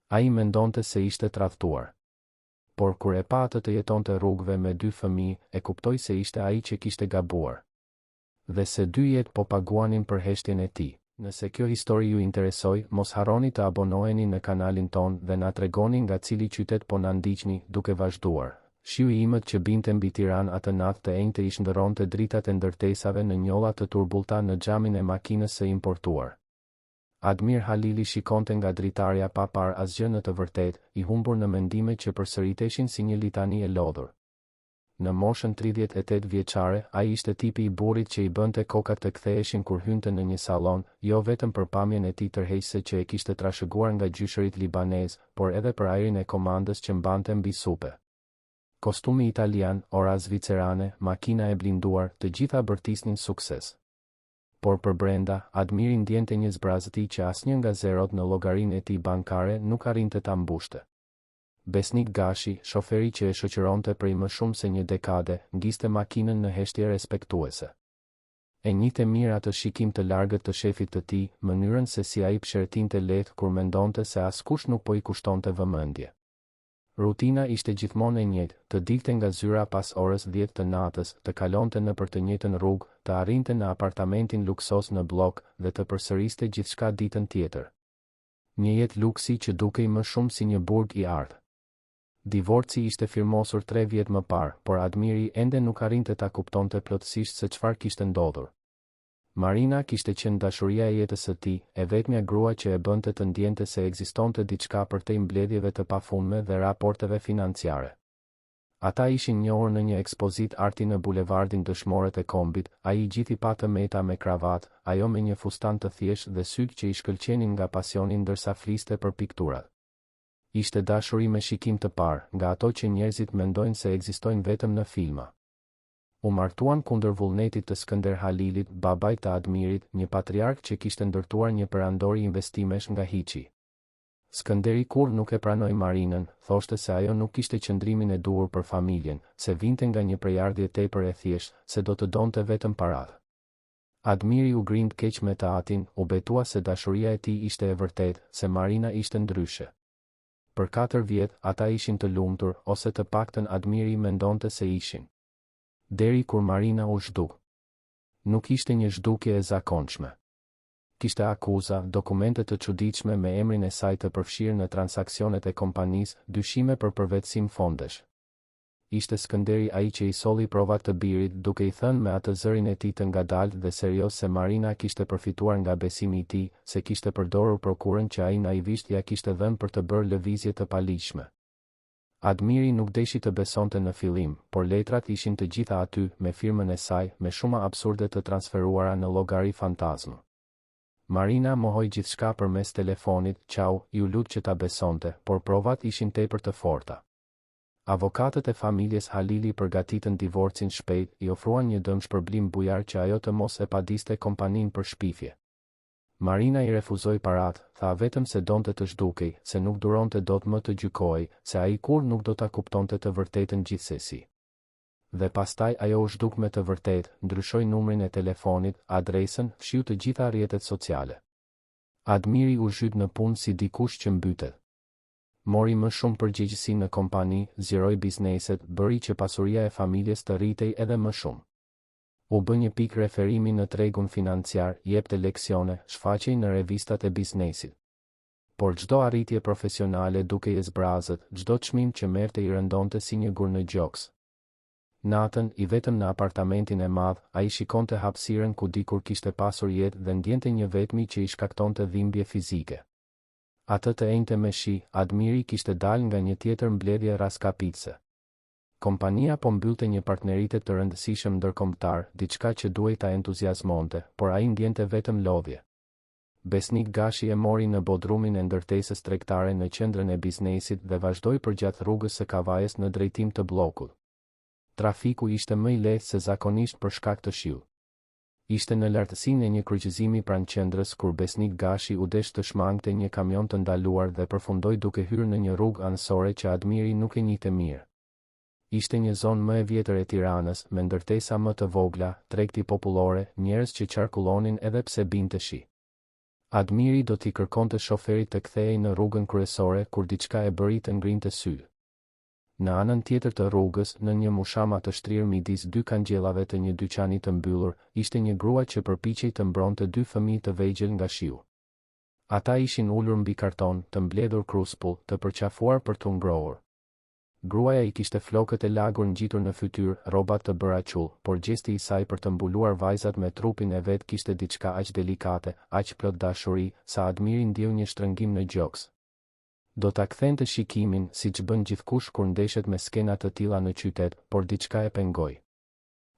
Ai mendonte se ishte tradhtuar. Por kur e pa atë të jetonte rrugëve me 2 fëmijë, e kuptoi se ishte ai që kishte gabuar. Dhe se 2 jetë po paguanin për heshtjen e tij. Nëse kjo histori ju interesoi, mos harroni të abonoheni në kanalin ton dhe na tregoni nga cili qytet po na ndiqni, duke vazhduar. Shiu i imët që binte mbi Tiranë atë natë të enjtë i shndërronte dritat e ndërtesave në njolla të turbullta në xhamin e makinës së importuar. Admir Halili shikonte nga dritarja pa parë asgjë në të vërtetë, i humbur në mendime që përsëriteshin si një litani e lodhur. Në moshën 38 vjeçare, ai ishte tipi i burrit që i bënte kokat të ktheheshin kur hynte në një sallon, jo vetëm për pamjen e tij tërheqëse që e kishte trashëguar nga gjyshërit libanez, por edhe për ajrin e komandës që mbante mbi supe. Kostumi italian, ora zvicerane, makina e blinduar, të gjitha bërtisnin sukses. Por për brenda, Admiri ndjente një zbrazëti që asnjë nga zerot në llogarinë e tij bankare nuk arrinte ta mbushte. Besnik Gashi, shoferi që e shoqëronte prej më shumë se një dekade, ngiste makinën në heshtje respektuese. E njihte mirë atë shikim të largët të shefit të tij, mënyrën se si ai pshertinte lehtë kur mendonte se askush nuk po i kushtonte vëmendje. Rutina ishte gjithmonë e njëjtë, të dilte nga zyra pas orës 10 të natës, të kalonte nëpër të njëjtën rrugë, të arrinte në apartamentin luksos në blok dhe të përsëriste gjithçka ditën tjetër. Një jetë luksi që dukej më shumë si një burg i ardhë. Divorci ishte firmosur 3 vjet më parë, por Admiri ende nuk arrinte ta kuptonte plotësisht se çfarë kishte ndodhur. Marina kishte qenë dashuria e jetës së tij, e vetmja grua që e bënte të ndjente se ekzistonte diçka përtej mbledhjeve të pafundme dhe raporteve financiare. Ata ishin njohur në një ekspozit arti në bulevardin Dëshmorët e Kombit, ai i gjithi patë meta me kravat, ajo me një fustan të thjeshtë dhe sytë që i shkëlqenin nga pasioni ndërsa fliste për pikturat. Ishte dashuri me shikim të parë, nga ato që njerëzit mendojnë se ekzistojnë vetëm në filma. U martuan kundër vullnetit të Skënder Halilit, babait të Admirit, një patriark që kishte ndërtuar një perandori investimesh nga hiçi. Skënderi kur nuk e pranoi Marinën, thoshte se ajo nuk kishte qëndrimin e duhur për familjen, se vinte nga një prejardhje tepër e thjeshtë, se do të donte vetëm paratë. Admiri u grind keq me të atin, u betua se dashuria e tij ishte e vërtetë, se Marina ishte ndryshe. Për 4 vjet, ata ishin të lumtur, ose të paktën Admiri mendonte se ishin. Deri kur Marina u zhduk. Nuk ishte një zhdukje e zakonshme. Kishte akuza, dokumente të çuditshme me emrin e saj të përfshirë në transaksionet e kompanisë, dyshime për përvetësim fondesh. Ishte Skënderi ai që i solli provat të birit, duke i thënë me atë zërin e tij të ngadaltë dhe serioz se Marina kishte përfituar nga besimi i tij, se kishte përdorur prokurën që ai naivisht ja kishte dhënë për të bërë lëvizje të paligjshme. Admiri nuk deshi të besonte në fillim, por letrat ishin të gjitha aty, me firmën e saj, me shuma absurde të transferuara në llogari fantazm. Marina mohoi gjithçka përmes telefonit, "Çau, ju lut që ta besonte", por provat ishin tepër të forta. Avokatët e familjes Halili përgatitën divorcin shpejt, i ofruan një dëmshpërblim bujar që ajo të mos e padiste kompaninë për shpifje. Marina i refuzoi paratë, tha vetëm se donte të zhdukej, se nuk duronte dot më të gjykohej, se ai kur nuk do ta kuptonte të vërtetën gjithsesi. Dhe pastaj ajo u zhduk me të vërtetë, ndryshoi numrin e telefonit, adresën, fshiu të gjitha rrjetet sociale. Admiri u zhyt në punë si dikush që mbytet. Mori më shumë përgjegjësi në kompani, zgjeroi bizneset, bëri që pasuria e familjes të rritej edhe më shumë. U bë një pikë referimi në tregun financiar, jepte leksione, shfaqej në revistat e biznesit. Por çdo arritje profesionale duke i zbrazët, çdo çmim që merrte i rëndonte si një gur në gjoks. Natën, i vetëm në apartamentin e madh, ai shikonte hapësirën ku dikur kishte pasur jetë dhe ndjente një vetmi që i shkaktonte dhimbje fizike. Atë të enjte me shi, Admiri kishte dalë nga një tjetër mbledhje raskapitse. Kompania po mbyllte një partneritet të rëndësishëm ndërkombëtar, diçka që duhej ta entuziazmonte, por ai ndjente vetëm lodhje. Besnik Gashi e mori në bodrumin e ndërtesës tregtare në qendrën e biznesit dhe vazhdoi përgjatë rrugës së Kavajës në drejtim të bllokut. Trafiku ishte më i lehtë se zakonisht për shkak të shiut. Ishte në lartësinë e një kryqëzimi pranë qendrës kur Besnik Gashi u desh të shmangte një kamion të ndaluar dhe përfundoi duke hyrë në një rrugë anësore që Admiri nuk e njihte mirë. Ishte një zonë më e vjetër e Tiranës, me ndërtesa më të vogla, tregti popullore, njerëz që qarkullonin edhe pse binte shi. Admiri do t'i kërkonte shoferit të kthehej në rrugën kryesore kur diçka e bëri të ngrinte sy. Në anën tjetër të rrugës, në një mushama të shtrirë midis dy kangjellave të një dyqani të mbyllur, ishte një grua që përpiqej të mbronte dy fëmijë të vegjël nga shiu. Ata ishin ulur mbi karton, të mbledhur kruspull, të përqafuar për t'u ngrohur. Gruaja i kishte flokët e lagur ngjitur në fytyrë, rrobat të bëra qull, por gjesti i saj për të mbuluar vajzat me trupin e vet kishte diçka aq delikate, aq plot dashuri, sa Admiri ndjeu një shtrëngim në gjoks. Do ta kthente shikimin, siç bën gjithkush kur ndeshet me skena të tilla në qytet, por diçka e pengoi.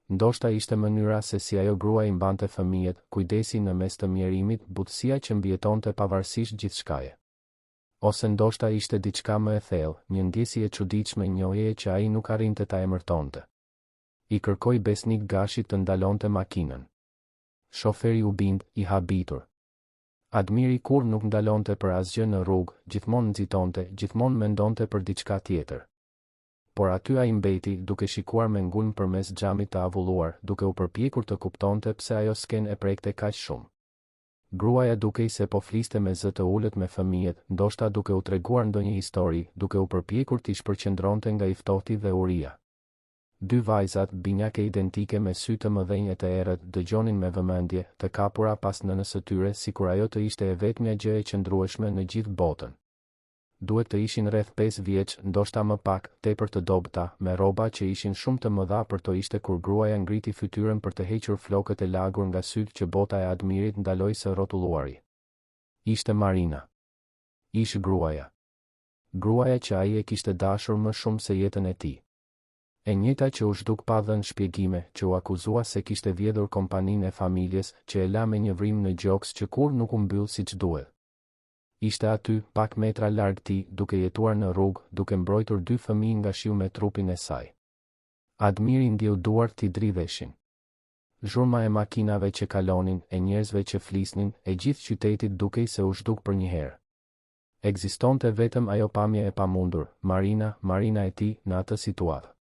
Ndoshta ishte mënyra se si ajo grua i mbante fëmijët, kujdesi në mes të mjerimit, butësia që mbijetonte pavarësisht gjithçkaje. Ose ndoshta ishte diçka më e thellë, një ndjesje e çuditshme, njohje që ai nuk arrinte ta emërtonte. I kërkoi besnik Gashit të ndalonte makinën. Shoferi u bind, i habitur. Admiri kur nuk ndalonte për asgjë në rrugë, gjithmonë nxitonte, gjithmonë mendonte për diçka tjetër. Por aty ai mbeti, duke shikuar me ngulm përmes xhamit të avulluar, duke u përpjekur të kuptonte pse ajo s'ken e prekte kaq shumë. Gruaja dukej se po fliste me zë të ulët me fëmijët, ndoshta duke u treguar ndonjë histori, duke u përpjekur t'i shpërqendronte nga i ftohti dhe uria. Dy vajzat, binjake identike me sy të mëdhenj e të errët, dëgjonin me vëmendje, të kapura pas nënës së tyre, sikur ajo të ishte e vetmja gjë e qëndrueshme në gjithë botën. Duhet të ishin rreth 5 vjeç, ndoshta më pak, tepër të dobëta, me rroba që ishin shumë të mëdha për to ishte kur gruaja ngriti fytyrën për të hequr flokët e lagur nga syt që bota e Admirit ndaloi së rrotulluari. Ishte Marina. Ish gruaja. Gruaja që ai e kishte dashur më shumë se jetën e tij. E njëjta që u zhduk pa dhënë shpjegime, që u akuzua se kishte vjedhur kompaninë e familjes, që e la me një vrim në gjoks që kur nuk u mbyll siç duhet. Ishte aty, pak metra larg tij, duke jetuar në rrugë, duke mbrojtur dy fëmijë nga shiu me trupin e saj. Admiri ndjeu duart t'i dridheshin. Zhurma e makinave që kalonin, e njerëzve që flisnin, e gjithë qytetit dukej se u zhduk për një herë. Ekzistonte vetëm ajo pamje e pamundur, Marina e tij, në atë situatë.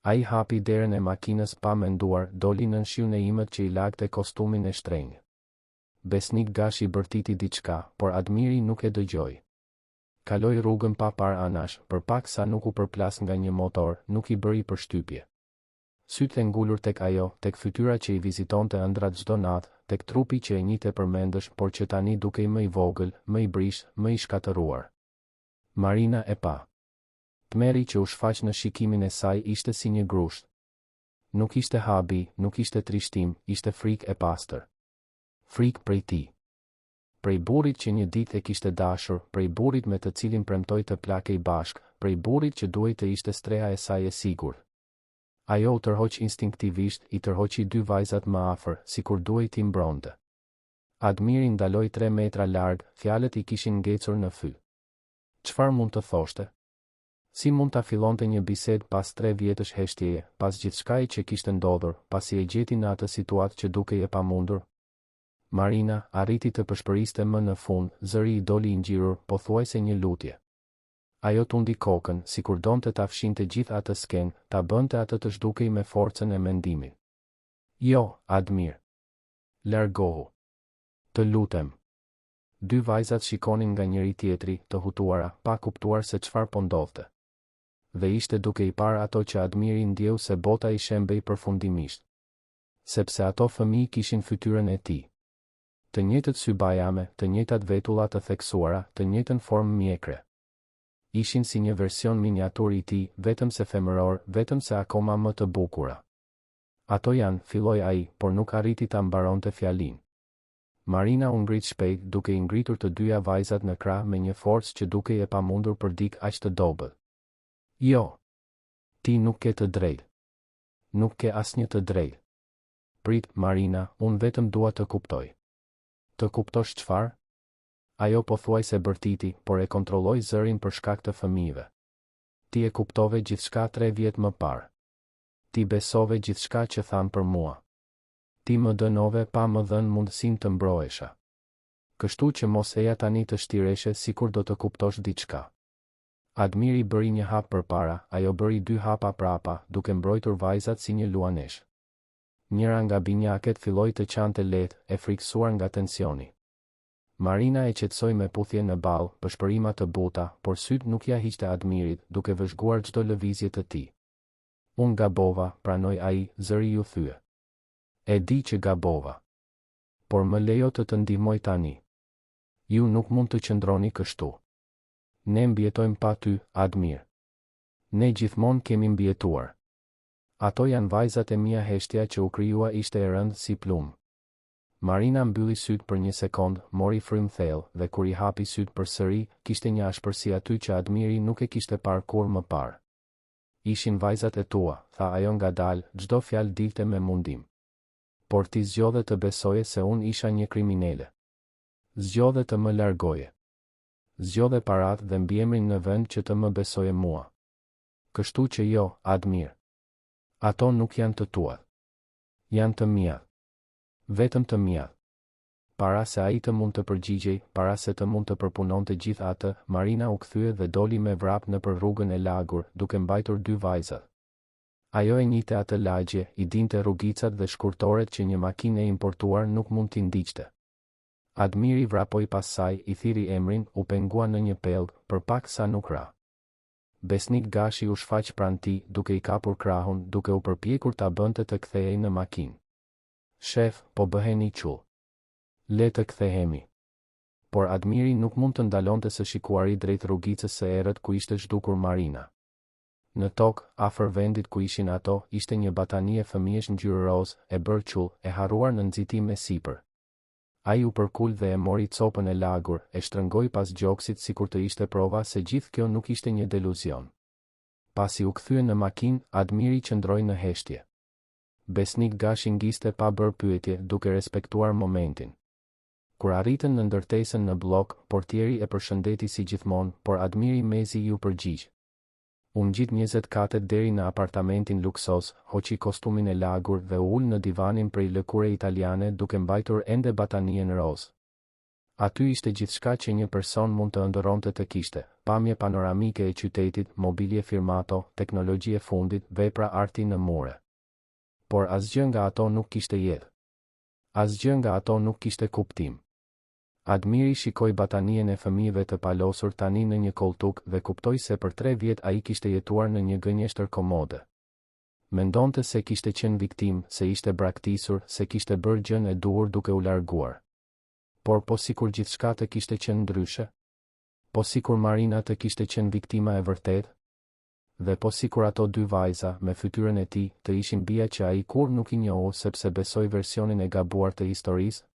Ai hapi derën e makinës pa menduar, doli nën shiun e imët që i lagte kostumin e shtrenjtë. Besnik Gashi bërtiti diçka, por Admiri nuk e dëgjoi. Kaloi rrugën pa parë anash, përpaksa nuk u përplas nga një motor, nuk i bëri përshtypje. Sytë e ngulur tek ajo, tek fytyra që i vizitonte ëndrat çdo natë, tek trupi që e njihte përmendësh, por që tani dukej më i vogël, më i brish, më i shkatëruar. Marina e pa. Tmeri që u shfaq në shikimin e saj ishte si një grusht. Nuk ishte habi, nuk ishte trishtim, ishte frikë e pastër. Frikë prej tij. Prej burrit që një ditë e kishte dashur, prej burrit me të cilin premtoi të plakej bashk, prej burrit që duhej të ishte streha e saj e sigurt. Ajo u tërhoq instinktivisht, i tërhoqi dy vajzat më afër, sikur duhej t'i mbronte. Admiri ndaloi 3 metra larg, fjalët i kishin ngecur në fy. Çfarë mund të thoshte? Si mund ta fillonte një bisedë pas 3 vjetësh heshtjeje, pas gjithçkaje që kishte ndodhur, pasi e gjeti në atë situatë që dukej e pamundur? Marina arriti të përshpëriste më në fund, zëri i doli i ngjirur, pothuajse një lutje. Ajo tundi kokën, sikur donte ta fshinte gjithë atë skenë, ta bënte atë të zhdukej me forcën e mendimit. Jo, Admir. Largohu. Të lutem. Dy vajzat shikonin nga njëri tjetri, të hutuara, pa kuptuar se çfarë po ndodhte. Dhe ishte duke i parë ato që Admiri ndjeu se bota i shembej përfundimisht. Sepse ato fëmijë kishin fytyrën e tij. Të njëjtët sy bajame, të njëjtat vetulla të theksuara, të njëjtën formë mjekre. Ishin si një version miniatur i tij, vetëm se femëror, vetëm se akoma më të bukura. Ato janë, filloi ai, por nuk arriti ta mbaronte fjalinë. Marina u ngrit shpejt, duke i ngritur të dyja vajzat në krah me një forcë që dukej e pamundur për dikë aq të dobët. Jo. Ti nuk ke të drejtë. Nuk ke asnjë të drejtë. Prit, Marina, unë vetëm dua të kuptoj. Të kuptosh çfarë? Ajo pothuajse bërtiti, por e kontrolloi zërin për shkak të fëmijëve. Ti e kuptove gjithçka 3 vjet më parë. Ti besove gjithçka që than për mua. Ti më dënove pa më dhënë mundësinë të mbrohesha. Kështu që mos eja tani të shtireshe sikur do të kuptosh diçka. Admiri bëri një hap përpara, ajo bëri 2 hapa prapa, duke mbrojtur vajzat si një luanesh. Njëra nga binjaket filloi të qante lehtë, e frikësuar nga tensioni. Marina e qetësoi me puthje në ball, pëshpërima të buta, por syt nuk ja hiqte Admirit, duke vëzhguar çdo lëvizje të tij. Unë gabova, pranoi ai, zëri ju thye. E di që gabova. Por më lejo të ndihmoj tani. Ju nuk mund të qëndroni kështu. Ne mbjetojmë pa ty, Admir. Ne gjithmonë kemi mbjetuar. Ato janë vajzat e mia, heshtja që u krijua ishte e rëndë si plumë. Marina mbylli syt për një sekond, mori frym thellë, dhe kur i hapi syt përsëri, kishte një ashpërsi aty që Admiri nuk e kishte parë kur më parë. Ishin vajzat e tua, tha ajo ngadalë, çdo fjalë dilte me mundim. Por ti zgjodhe të besoje se unë isha një kriminale. Zgjodhe të më largoje. Zgjodhe paratë dhe mbiemrin në vend që të më besoje mua. Kështu që jo, Admir. Ato nuk janë të tuat. Janë të mia. Vetëm të mia. Para se ai të mund të përgjigjej, para se të mund të përpunonte gjithë atë, Marina u kthye dhe doli me vrap nëpër rrugën e lagur, duke mbajtur dy vajzat. Ajo e njihte atë lagje, i dinte rrugicat dhe shkurtoret që një makinë e importuar nuk mund t'i ndiqte. Admiri vrapoi pas saj, i thiri emrin, u pengua në një pellg, përpaksa nuk ra. Besnik Gashi u shfaq pranë tij, duke i kapur krahun, duke u përpjekur ta bënte të kthehej në makinë. Shef, po bëheni qull. Le të kthehemi. Por Admiri nuk mund të ndalonte së shikuari drejt rrugicës së errët ku ishte zhdukur Marina. Në tokë, afër vendit ku ishin ato, ishte një batanie fëmijësh ngjyrë roz, e bërë qull, e harruar në nxitim me sipër. Ai u përkul dhe e mori copën e lagur, e shtrëngoi pas gjoksit sikur të ishte prova se gjithë kjo nuk ishte një deluzion. Pasi u kthye në makinë, Admiri qëndroi në heshtje. Besnik Gashi ngiste pa bërë pyetje, duke respektuar momentin. Kur arritën në ndërtesën në blok, portieri e përshëndeti si gjithmonë, por Admiri mezi ju përgjigj. U ngjit 20 katet deri në apartamentin luksos, hoqi kostumin e lagur dhe u ul në divanin prej lëkure italiane duke mbajtur ende batanien roz. Aty ishte gjithçka që një person mund të ëndërronte të kishte: pamje panoramike e qytetit, mobilje firmato, teknologji e fundit, vepra arti në mure. Por asgjë nga ato nuk kishte jetë. Asgjë nga ato nuk kishte kuptim. Admiri shikoi batanien e fëmijëve të palosur tani në një koltuk dhe kuptoi se për 3 vjet ai kishte jetuar në një gënjeshtër komode. Mendonte se kishte qenë viktim, se ishte braktisur, se kishte bërë gjën e duhur duke u larguar. Por po sikur gjithçka të kishte qenë ndryshe? Po sikur Marina të kishte qenë viktima e vërtetë? Dhe po sikur ato dy vajza, me fytyrën e tij, të ishin bija që ai kur nuk i njohu sepse besoi versionin e gabuar të historisë?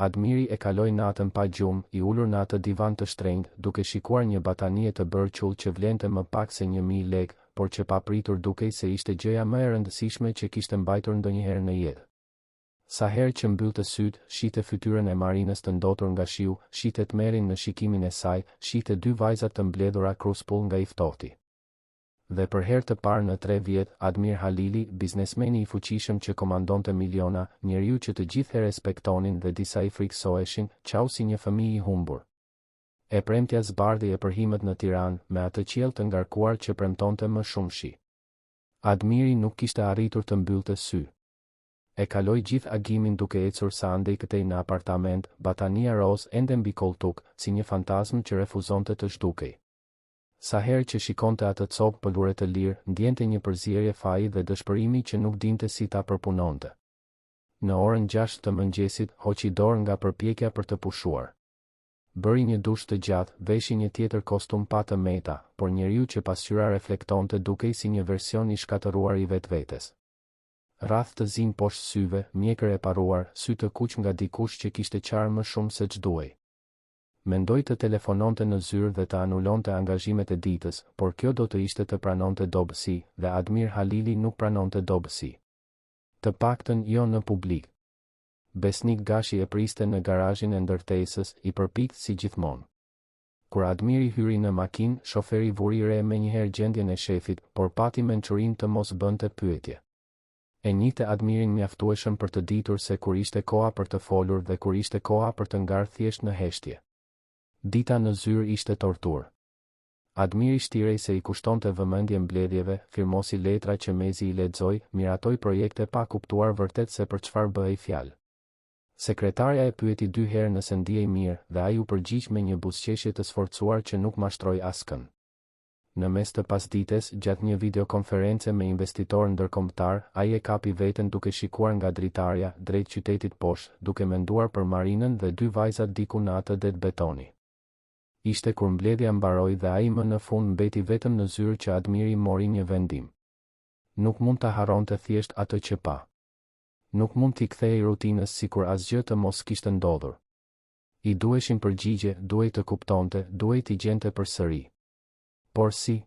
Admiri e kaloi natën pa gjumë, i ulur në atë divan të shtrenjtë, duke shikuar një batanie të bërë qull që vlente më pak se 1000 lekë, por që papritur dukej se ishte gjëja më e rëndësishme që kishte mbajtur ndonjëherë në jetë. Sa herë që mbyllte syt, shihte fytyrën e Marinës të ndotur nga shiu, shihte tmerrin në shikimin e saj, shihte dy vajzat të mbledhura kruspull nga i ftohti. Dhe për herë të parë në 3 vjet, Admir Halili, biznesmeni i fuqishëm që komandonte miliona, njeriu që të gjithë e respektonin dhe disa i friksoheshin, qau si një fëmijë i humbur. E premtja zbardhi e përhimët në Tiranë, me atë qiell të ngarkuar që premtonte më shumë shi. Admiri nuk kishte arritur të mbyllte sy. E kaloi gjithë agimin duke ecur sa andej këtej në apartament, batania roz ende mbi koltuk, si një fantazm që refuzonte të zhdukej. Sa herë që shikonte atë copë pëllure të lirë, ndjente një përzierje faji dhe dëshpërimi që nuk dinte si ta përpunonte. Në orën 6 të mëngjesit, hoqi dorë nga përpjekja për të pushuar. Bëri një dush të gjatë, veshi një tjetër kostum pa të meta, por njeriu që pasqyra reflektonte dukej si një version i shkatëruar i vetvetes. Rrath të zinj poshtë syve, mjekër e paruar, sy të kuq nga dikush që kishte qarë më shumë se ç'duhej. Mendoi të telefononte në zyrë dhe të anulonte angazhimet e ditës, por kjo do të ishte të pranonte dobësi, dhe Admir Halili nuk pranonte dobësi. Të paktën jo në publik. Besnik Gashi e priste në garazhin e ndërtesës, i përpikt si gjithmonë. Kur Admiri hyri në makinë, shoferi vuri re menjëherë gjendjen e shefit, por pati mençurinë të mos bënte pyetje. E njihte Admirin mjaftueshëm për të ditur se kur ishte koha për të folur dhe kur ishte koha për të ngarë thjesht në heshtje. Dita në zyrë ishte tortur. Admiri shtirej se i kushtonte vëmendje mbledhjeve, firmosi letra që mezi i lexoi, miratoi projekte pa kuptuar vërtet se për çfarë bëhej fjalë. Sekretarja e pyeti 2 herë nëse ndihej mirë dhe ai u përgjigj me një buzëqeshje të sforcuar që nuk mashtroi askën. Në mes të pasdites, gjatë një videokonference me investitor ndërkombëtar, ai e kapi veten duke shikuar nga dritarja drejt qytetit poshtë, duke menduar për Marinën dhe 2 vajzat diku në atë det betoni. Ishte kur mbledhja mbaroi dhe ai më në fund mbeti vetëm në zyrë që Admiri mori një vendim. Nuk mund ta harronte thjesht atë që pa. Nuk mund t'i kthehej rutinës sikur asgjë të mos kishte ndodhur. I duheshin përgjigje, duhej të kuptonte, duhej t'i gjente përsëri. Por si?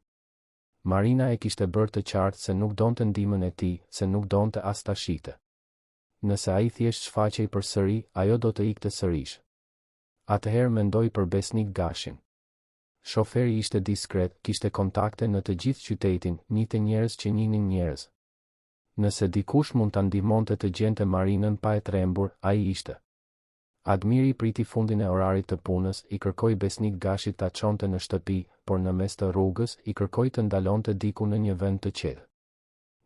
Marina e kishte bërë të qartë se nuk donte ndihmën e tij, se nuk donte as ta shite. Nëse ai thjesht shfaqej përsëri, ajo do të ikte sërish. Atëherë mendoi për Besnik Gashin. Shoferi ishte diskret, kishte kontakte në të gjithë qytetin, njëte njerëz që njihnin njerëz. Nëse dikush mund ta ndihmonte të gjente Marinën pa e trembur, ai ishte. Admiri priti fundin e orarit të punës, i kërkoi Besnik Gashit ta çonte në shtëpi, por në mes të rrugës i kërkoi të ndalonte diku në një vend të qetë.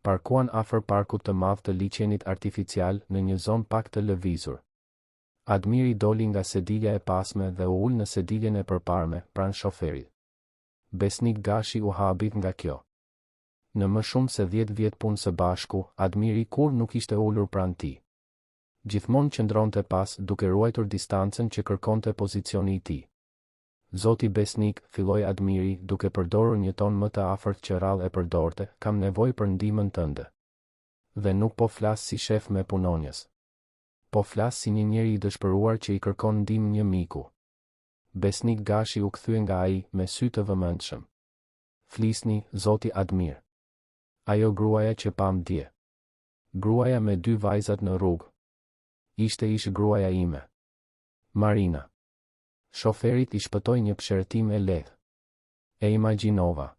Parkuan afër parkut të madh të liçenit artificial në një zonë pak të lëvizur. Admiri doli nga sedilja e pasme dhe u ul në sediljen e përparme, pranë shoferit. Besnik Gashi u habit nga kjo. Në më shumë se 10 vjet punë së bashku, Admiri kur nuk ishte ulur pranë tij. Gjithmonë qëndronte pas, duke ruajtur distancën që kërkonte pozicioni i tij. Zoti Besnik, filloi Admiri, duke përdorur një ton më të afërt që rrallë e përdorte, kam nevojë për ndihmën tënde. Dhe nuk po flas si shef me punonjës. Po flas si një njeri i dëshpëruar që i kërkon ndihmë një miku. Besnik Gashi u kthye nga ai, me sy të vëmendshëm. Flisni, zoti Admir. Ajo gruaja që pam dje. Gruaja me 2 vajzat në rrugë. Ishte gruaja ime. Marina. Shoferit i shpëtoi një pëshertim e lehtë. E imagjinova.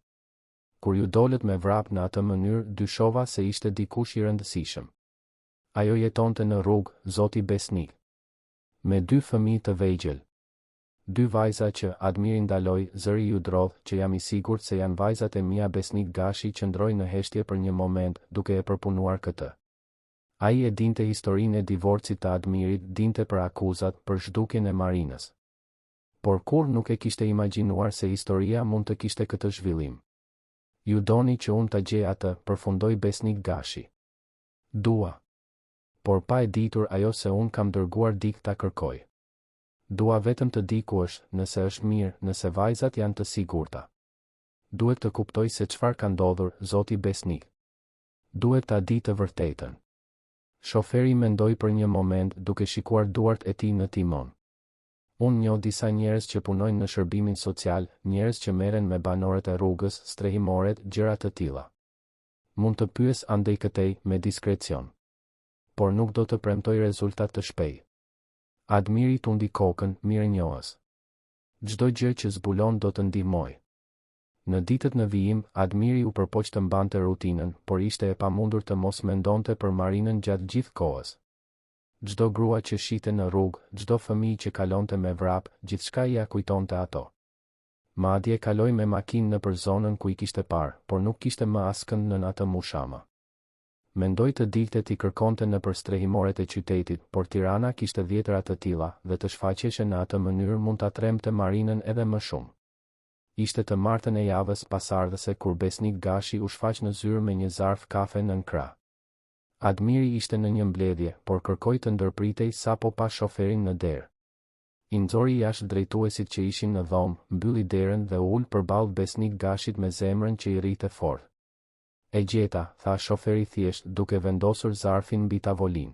Kur ju dolët me vrap në atë mënyrë, dyshova se ishte dikush i rëndësishëm. Ajo jetonte në rrugë, zoti Besnik. Me 2 fëmijë të vegjël. 2 vajza që Admiri ndaloi, zëri ju drodh, që jam i sigurt se janë vajzat e mia. Besnik Gashi qëndroi në heshtje për një moment, duke e përpunuar këtë. Ai e dinte historinë e divorcit të Admirit, dinte për akuzat, për zhdukjen e Marinës. Por kur nuk e kishte imagjinuar se historia mund të kishte këtë zhvillim. Ju doni që unë ta gjej atë, përfundoi Besnik Gashi. Dua. Por pa e ditur ajo se unë kam dërguar dik ta kërkoj. Dua vetëm të di ku është, nëse është mirë, nëse vajzat janë të sigurta. Duhet të kuptoj se çfarë ka ndodhur, zoti Besnik. Duhet ta di të vërtetën. Shoferi mendoi për një moment, duke shikuar duart e tij në timon. Unë njoh disa njerëz që punojnë në shërbimin social, njerëz që merren me banorët e rrugës, strehimoret, gjëra të tilla. Mund të pyes andej këtej me diskrecion. Por nuk do të premtoj rezultat të shpejtë. Admiri tundi kokën, mirënjohës. Çdo gjë që zbulon do të ndihmoj. Në ditët në vijim, Admiri u përpoq të mbante rutinën, por ishte e pamundur të mos mendonte për Marinën gjatë gjithë kohës. Çdo grua që shite në rrugë, çdo fëmijë që kalonte me vrap, gjithçka ia kujtonte ato. Madje kaloi me makinë nëpër zonën ku I kishte parë, por nuk kishte më askënd në atë mushama. Mendoi të dilte t'i kërkonte nëpër strehimoret e qytetit, por Tirana kishte 10 të tilla dhe të shfaqeshe në atë mënyrë mund ta tremte Marinën edhe më shumë. Ishte të martën e javës pasardhëse kur Besnik Gashi u shfaq në zyrë me një zarf kafe nën krah. Admiri ishte në një mbledhje, por kërkoi të ndërpritej sapo pa shoferin në derë. I nxori jashtë drejtuesit që ishin në dhomë, mbylli derën dhe u ul përballë Besnik Gashit me zemrën që I rrite fort. E gjeta, tha shoferi thjesht, duke vendosur zarfin mbi tavolinë.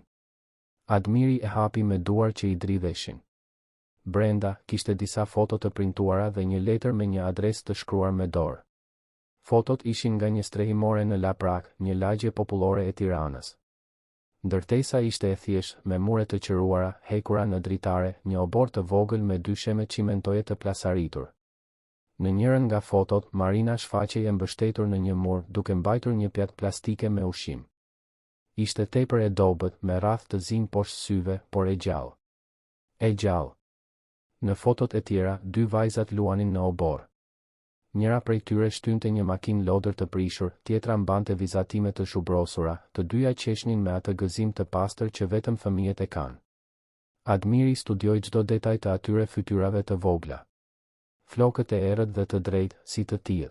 Admiri e hapi me duar që I dridheshin. Brenda kishte disa foto të printuara dhe një letër me një adresë të shkruar me dorë. Fotot ishin nga një strehimore në Laprak, një lagje popullore e Tiranës. Ndërtesa ishte e thjeshtë, me mure të qëruara, hekura në dritare, një obor të vogël me 2 sheme cimentoje të plasaritur. Në njërin nga fotot, Marina shfaqej e mbështetur në një mur, duke mbajtur një pjatë plastike me ushqim. Ishte tepër e dobët, me rrath të zi poshtë syve, por e gjallë. E gjallë. Në fotot e tjera, 2 vajzat luanin në obor. Njëra prej tyre shtynte një makinë lodër të prishur, tjetra mbante vizatime të shubrosura, të dyja qeshnin me atë gëzim të pastër që vetëm fëmijët e kanë. Admiri studioi çdo detaj të atyre fytyrave të vogla. Flokët e errët dhe të drejtë, si të tillë.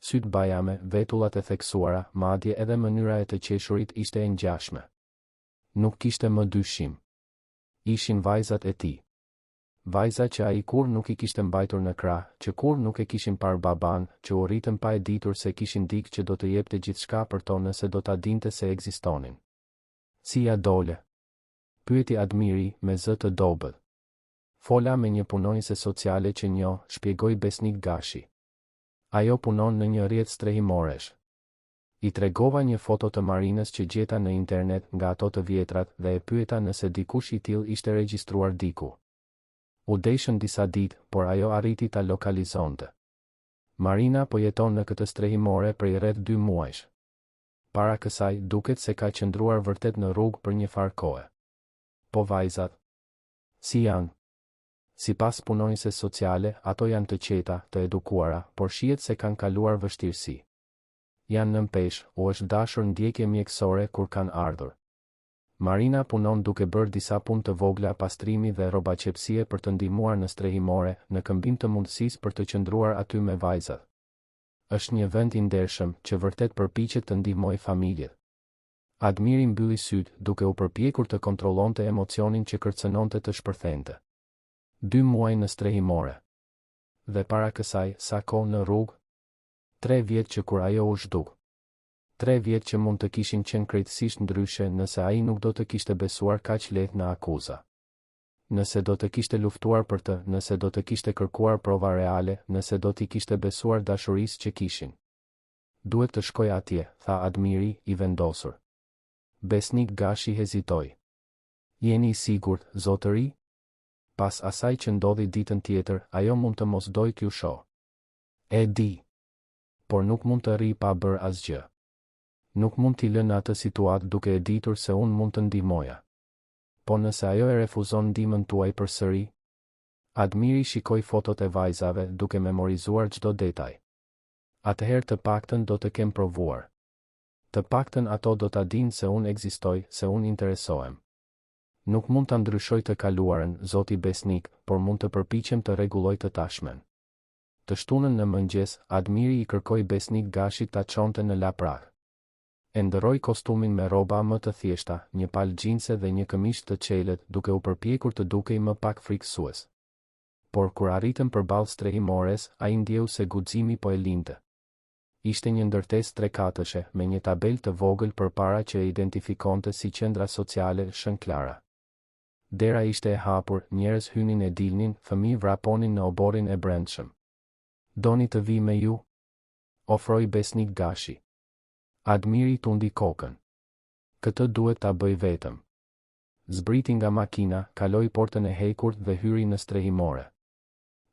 Sytë bajame, vetullat e theksuara, madje edhe mënyra e të qeshurit ishte e ngjashme. Nuk kishte më dyshim. Ishin vajzat e tij. Vajza që ai kur nuk i kishte mbajtur në krah, që kur nuk e kishin parë baban, që u rritën pa e ditur se kishin dikë që do të jepte gjithçka për to nëse do ta dinte se ekzistonin. Si ja dole? Pyeti Admiri me zë të dobët. Fola me një punonjëse sociale që njoh, shpjegoi Besnik Gashi. Ajo punon në një rrjet strehimoresh. I tregova një foto të Marinës që gjeta në internet nga ato të vjetrat dhe e pyeta nëse dikush i tillë ishte regjistruar diku. U deshën disa ditë, por ajo arriti ta lokalizonte. Marina po jeton në këtë strehimore prej rreth 2 muajsh. Para kësaj, duket se ka qëndruar vërtet në rrugë për një farë kohe. Po vajzat? Si janë? Sipas punonjëses sociale, ato janë të qeta, të edukuara, por shihet se kanë kaluar vështirësi. Janë nën peshë, u është dashur ndjekje mjekësore kur kanë ardhur. Marina punon duke bërë disa punë të vogla pastrimi dhe rrobaqepësie për të ndihmuar në strehimore, në këmbim të mundësisë për të qëndruar aty me vajzat. Është një vend i ndershëm që vërtet përpiqet të ndihmojë familjet. Admiri mbylli sytë, duke u përpjekur të kontrollonte emocionin që kërcënonte të shpërthente. 2 muaj në strehimore. Dhe para kësaj, sa kohë në rrugë? 3 vjet që kur ajo u zhduk. 3 vjet që mund të kishin qenë krejtësisht ndryshe nëse ai nuk do të kishte besuar kaq lehtë në akuza. Nëse do të kishte luftuar për të, nëse do të kishte kërkuar prova reale, nëse do t'i kishte besuar dashurisë që kishin. Duhet të shkoj atje, tha Admiri, i vendosur. Besnik Gashi hezitoi. Jeni i sigurt, zotëri? Pas asaj që ndodhi ditën tjetër, ajo mund të mos doj t'ju shoh. E di. Por nuk mund të rri pa bërë asgjë. Nuk mund t'i lënë atë situatë duke e ditur se unë mund të ndihmoja. Po nëse ajo e refuzon ndihmën tuaj përsëri? Admiri shikoi fotot e vajzave duke memorizuar çdo detaj. Atëherë të paktën do të kem provuar. Të paktën ato do ta dinë se unë ekzistoj, se unë interesohem. Nuk mund ta ndryshoj të kaluarën, zoti Besnik, por mund të përpiqem të rregulloj të tashmen. Të shtunën në mëngjes, Admiri i kërkoi Besnik Gashit ta çonte në laprak. E ndërroi kostumin me rroba më të thjeshta, një palë xhinse dhe një këmishë të çelët, duke u përpjekur të dukej më pak frikësues. Por kur arritën përballë strehimores, ai ndjeu se guximi po e linte. Ishte një ndërtesë 3-katëshe, me një tabelë të vogël përpara që e identifikonte si qendra sociale Shën Klara. Dera ishte e hapur, njerëz hynin e dilnin, fëmijë vraponin në oborrin e brendshëm. Doni të vi me ju? Ofroi Besnik Gashi. Admiri tundi kokën. Këtë duhet ta bëj vetëm. Zbriti nga makina, kaloi portën e hekur dhe hyri në strehimore.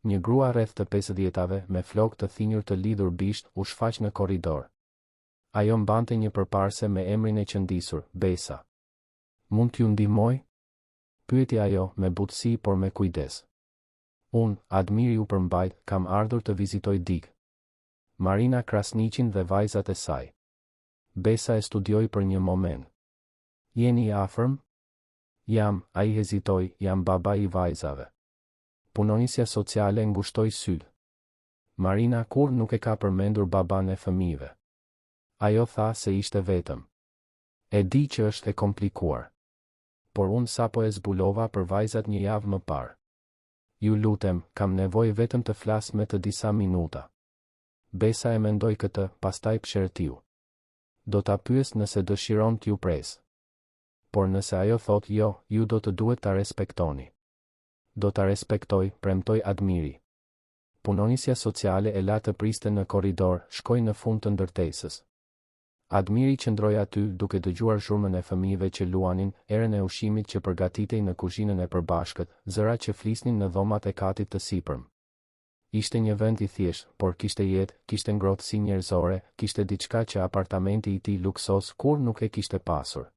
Një grua rreth të 50-ave, me flokë të thinjur të lidhur bisht, u shfaq në korridor. Ajo mbante një përparse me emrin e qëndisur, Besa. Mund t'ju ndihmoj? Pyeti ajo, me butësi por me kujdes. Unë, Admiri u përmbajt, kam ardhur të vizitoj dikë. Marina Krasniqin dhe vajzat e saj. Besa e studioi për një moment. Jeni i afërm? Jam, ai hezitoi, jam baba i vajzave. Punonjësja sociale ngushtoi sytë. Marina kur nuk e ka përmendur baban e fëmijëve. Ajo tha se ishte vetëm. E di që është e komplikuar. Por unë sapo e zbulova për vajzat një javë më parë. Ju lutem, kam nevojë vetëm të flas me të disa minuta. Besa e mendoi këtë, pastaj pshertiu. Do ta pyes nëse dëshiron t'ju pres. Por nëse ajo thot jo, ju do të duhet ta respektoni. Do ta respektoj, premtoi Admiri. Punonjësja sociale e la të priste në korridor, shkoi në fund të ndërtesës. Admiri qëndroi aty duke dëgjuar zhurmën e fëmijëve që luanin, erën e ushqimit që përgatitej në kuzhinën e përbashkët, zërat që flisnin në dhomat e katit të sipërm. Ishte një vend i thjeshtë, por kishte jetë, kishte ngrohtësi njerëzore, kishte diçka që apartamenti i tij luksos kur nuk e kishte pasur.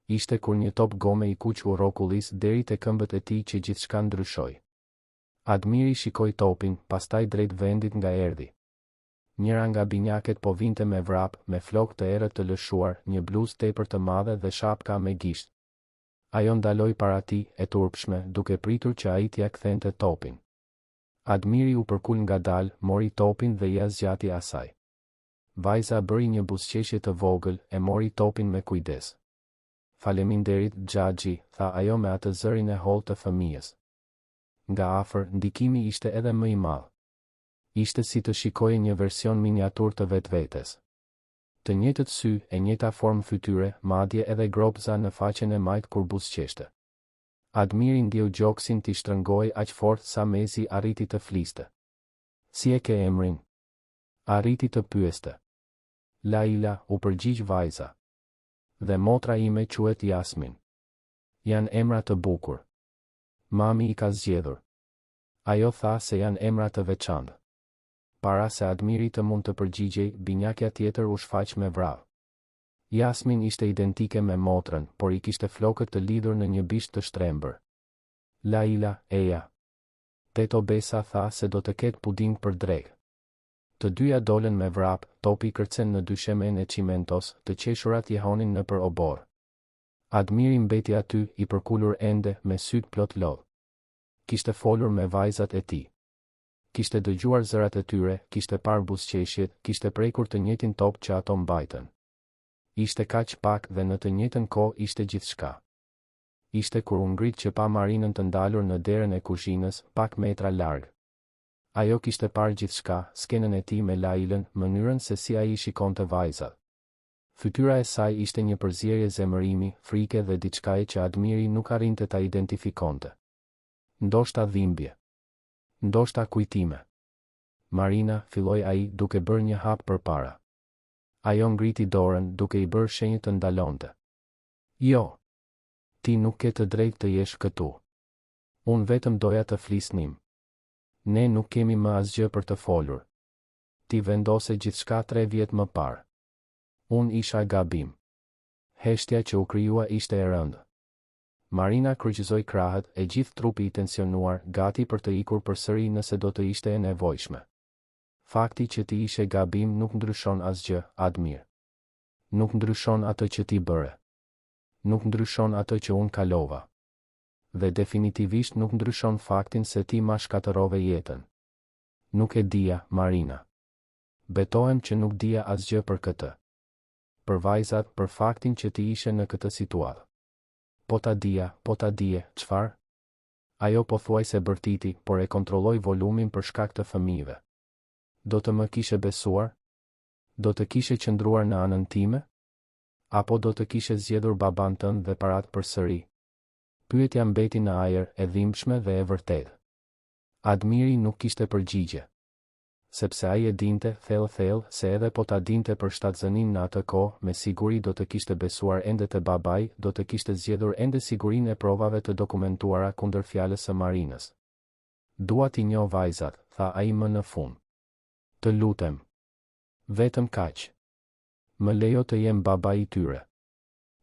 Ishte kur një top gome i kuq u rrokullis deri te këmbët e tij që gjithçka ndryshoi. Admiri shikoi topin, pastaj drejt vendit nga erdhi. Njëra nga binjaket po vinte me vrap, me flokë të errët të lëshuar, një bluzë tepër të madhe dhe shapka me gisht. Ajo ndaloi para tij e turpshme, duke pritur që ai t'ia kthente topin. Admiri u përkul ngadalë, mori topin dhe ia zgjati asaj. Vajza bëri një buzëqeshje të vogël, e mori topin me kujdes. Faleminderit, Xhaxhi, tha ajo me atë zërin e hollë të fëmijës. Nga afër, ndikimi ishte edhe më i madh. Ishte si të shikoje një version miniatur të vetvetes. Të njëjtët sy, e njëjta formë fytyre, madje edhe gropza në faqen e majt kur buzëqeshte. Admiri ndjeu gjoksin t'i shtrëngoi aq fort sa Mezi arriti të fliste. Si e ke emrin? Arriti të pyeste. Laila, u përgjigj vajza. Dhe motra ime quhet Jasmin. Janë emra të bukur. Mami i ka zgjedhur. Ajo tha se janë emra të veçantë. Para se Admiri të mund të përgjigjej, binjakja tjetër u shfaq me vrap. Jasmin ishte identike me motrën, por i kishte flokët të lidhur në një bisht të shtrembër. Laila, eja. Teto Besa tha se do të ketë puding për drekë. Të dyja dolën me vrap, topi kërcen në dyshemen e Çimentos, të qeshurat jehonin në për obor. Admiri mbeti aty, i përkulur ende, me syt plot lodh. Kishte folur me vajzat e tij. Kishte dëgjuar zërat e tyre, kishte parë buzëqeshjet, kishte prekur të njëjtin top që ato mbajtën. Ishte kaq pak dhe në të njëjtën kohë ishte gjithçka. Ishte kur u ngrit që pa Marinën të ndalur në derën e kuzhinës, pak metra larg. Ajo kishte parë gjithçka, skenën e tij me Lailën, mënyrën se si ai shikonte vajzat. Fytyra e saj ishte një përzierje zemërimi, frike dhe diçkaje që Admiri nuk arrinte ta identifikonte. Ndoshta dhimbje. Ndoshta kujtime. Marina, filloi ai, duke bërë një hap përpara. Ajo ngriti dorën, duke i bërë shenjë të ndalonte. Jo. Ti nuk ke të drejtë të jesh këtu. Unë vetëm doja të flisnim. Ne nuk kemi më asgjë për të folur. Ti vendose gjithçka 3 vjet më parë. Unë isha gabim. Heshtja që u krijua ishte e rëndë. Marina kryqëzoi krahët, e gjithë trupi i tensionuar, gati për të ikur përsëri nëse do të ishte e nevojshme. Fakti që ti ishe gabim nuk ndryshon asgjë, Admir. Nuk ndryshon atë që ti bëre. Nuk ndryshon atë që unë kalova. Dhe definitivisht nuk ndryshon faktin se ti ma shkatërove jetën. Nuk e dija, Marina. Betohem që nuk dija asgjë për këtë. Për vajzat, për faktin që ti ishe në këtë situatë. Po ta dije, çfarë? Ajo pothuajse bërtiti, por e kontrolloi volumin për shkak të fëmijëve. Do të më kishe besuar? Do të kishe qëndruar në anën time? Apo do të kishe zgjedhur baban tënd dhe parat përsëri? Pyetja mbeti në ajër, e dhimbshme dhe e vërtetë. Admiri nuk kishte përgjigje. Sepse ai e dinte, thellë, se edhe po ta dinte për shtatzënin në atë kohë, me siguri do të kishte besuar ende te babai, do të kishte zgjedhur ende sigurinë e provave të dokumentuara kundër fjalës së Marinës. Dua t'i njoh vajzat, tha ai më në fund. Të lutem. Vetëm kaq. Më lejo të jem baba i tyre.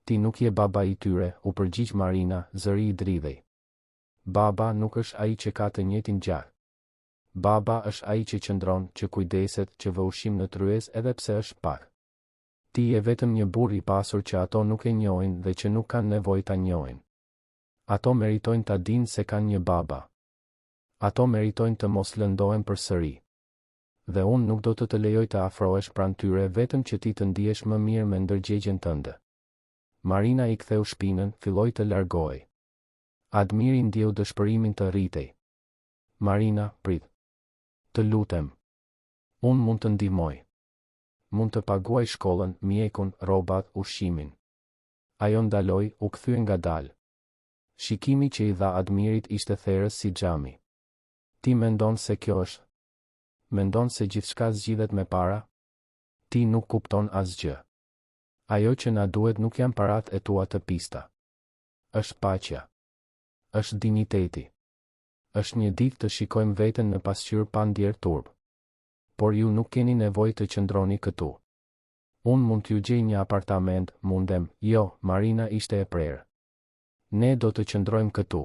Ti nuk je baba i tyre, u përgjigj Marina, zëri i dridhej. Baba nuk është ai që ka të njëjtin gjak. Baba është ai që qëndron, që kujdeset, që vë ushqim në tryez edhe pse është pak. Ti je vetëm një burr i pasur që ato nuk e njohin dhe që nuk kanë nevojë ta njohin. Ato meritojnë ta dinë se kanë një baba. Ato meritojnë të mos lëndohen përsëri. Dhe unë nuk do të lejoj të afrohesh pranë tyre vetëm që ti të ndihesh më mirë me ndërgjegjen tënde. Marina i ktheu shpinën, filloi të largohej. Admiri ndjeu dëshpërimin të rritej. Marina, prit. Të lutem. Unë mund të ndihmoj. Mund të paguaj shkollën, mjekun, rrobat, ushqimin. Ajo ndaloi, u kthye ngadalë. Shikimi që i dha Admirit ishte therrës si xhami. Ti mendon se kjo është? Mendon se gjithçka zgjidhet me para? Ti nuk kupton asgjë. Ajo që na duhet nuk janë parat e tua të pista. Është paqja. Është dinjiteti. Është një ditë të shikojmë veten në pasqyrë pa ndjer turp. Por ju nuk keni nevojë të qëndroni këtu. Unë mund t'ju gjej një apartament, mundem, jo, Marina ishte e prerë. Ne do të qëndrojmë këtu.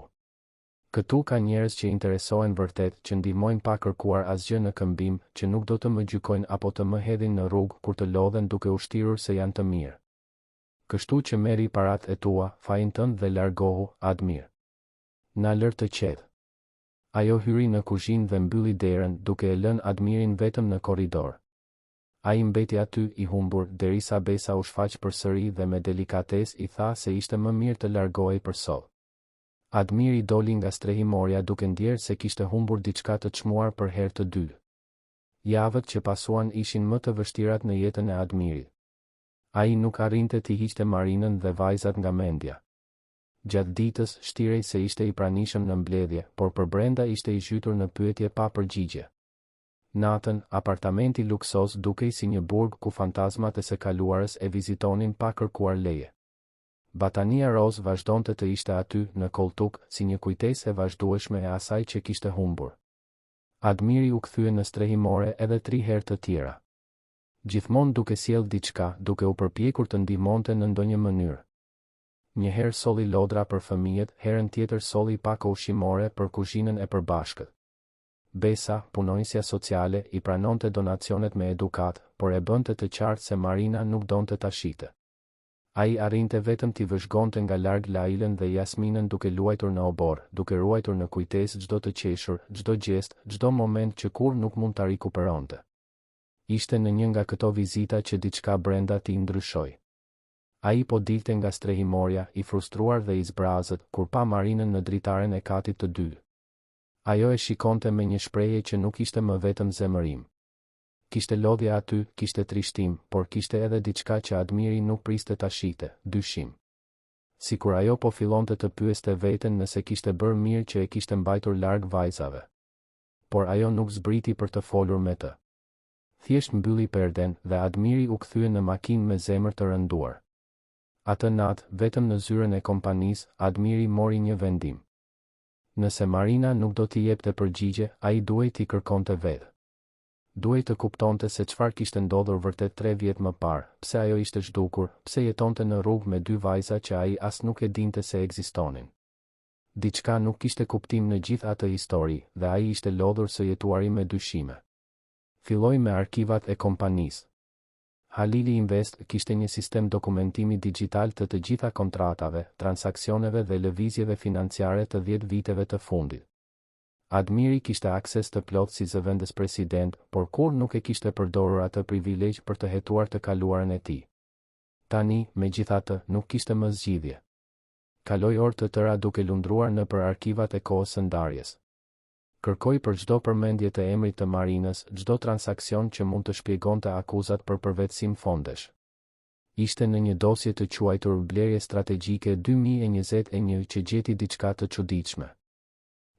Këtu ka njerëz që interesohen vërtet, që ndihmojnë pa kërkuar asgjë në këmbim, që nuk do të më gjykojnë apo të më hedhin në rrugë kur të lodhen duke u shtirur se janë të mirë. Kështu që merri parat e tua, fajin tënd dhe largohu, Admir. Na lër të qetë. Ajo hyri në kuzhinë dhe mbylli derën, duke e lënë Admirin vetëm në korridor. Ai mbeti aty i humbur derisa Besa u shfaq përsëri dhe me delikatesë i tha se ishte më mirë të largohej për sot. Admiri doli nga strehimorja duke ndjerë se kishte humbur diçka të çmuar për herë të dytë. Javët që pasuan ishin më të vështirat në jetën e Admirit. Ai nuk arrinte t'i hiqte Marinën dhe vajzat nga mendja. Gjatë ditës shtirej se ishte i pranishëm në mbledhje, por për brenda ishte i zhytur në pyetje pa përgjigje. Natën, apartamenti luksos dukej si një burg ku fantazmat e së kaluarës e vizitonin pa kërkuar leje. Batania Rose vazhdonte të ishte aty në koltuk si një kujtesë e vazhdueshme e asaj që kishte humbur. Admiri u kthye në strehimore edhe 3 herë të tjera. Gjithmonë duke sjell diçka, duke u përpjekur të ndihmonte në ndonjë mënyrë. Një herë solli lodra për fëmijët, herën tjetër solli pako ushqimore për kuzhinën e përbashkët. Besa, punonjësja sociale, i pranonte donacionet me edukat, por e bënte të qartë se Marina nuk donte ta shite. Ai arrinte vetëm t'i vëzhgonte nga larg Lailën dhe Jasminën duke luajtur në obor, duke ruajtur në kujtesë çdo të qeshur, çdo gjest, çdo moment që kur nuk mund ta rikuperonte. Ishte në një nga këto vizita që diçka brenda t'i ndryshoi. Ai po dilte nga strehimorja, i frustruar dhe i zbrazët, kur pa Marinën në dritaren e katit të dytë. Ajo e shikonte me një shprehje që nuk ishte më vetëm zemërim. Kishte lodhje aty, kishte trishtim, por kishte edhe diçka që Admiri nuk priste ta shite, dyshim. Sikur ajo po fillonte të pyeste veten nëse kishte bërë mirë që e kishte mbajtur larg vajzave. Por ajo nuk zbriti për të folur me të. Thjesht mbylli perden dhe Admiri u kthye në makinë me zemër të rënduar. Atë natë, vetëm në zyrën e kompanisë, Admiri mori një vendim. Nëse Marina nuk do t'i jepte përgjigje, ai duhej t'i kërkonte vetë. Duhej të kuptonte se çfarë kishte ndodhur vërtet 3 vjet më parë, pse ajo ishte zhdukur, pse jetonte në rrugë me 2 vajza që ai as nuk e dinte se ekzistonin. Diçka nuk kishte kuptim në gjithë atë histori dhe ai ishte lodhur së jetuari me dyshime. Filloi me arkivat e kompanisë. Halili Invest kishte një sistem dokumentimi digjital të gjitha kontratave, transaksioneve dhe lëvizjeve financiare të 10 viteve të fundit. Admiri kishte akses të plotë si zëvendës president, por kur nuk e kishte përdorur atë privilegj për të hetuar të kaluarën e tij. Tani, megjithatë, nuk kishte më zgjidhje. Kaloi orë të tëra duke lundruar nëpër arkivat e kohës së ndarjes. Kërkoi për çdo përmendje të emrit të Marinës, çdo transaksion që mund të shpjegonte akuzat për përvetësim fondesh. Ishte në një dosje të quajtur Blerje Strategjike 2021 që gjeti diçka të çuditshme.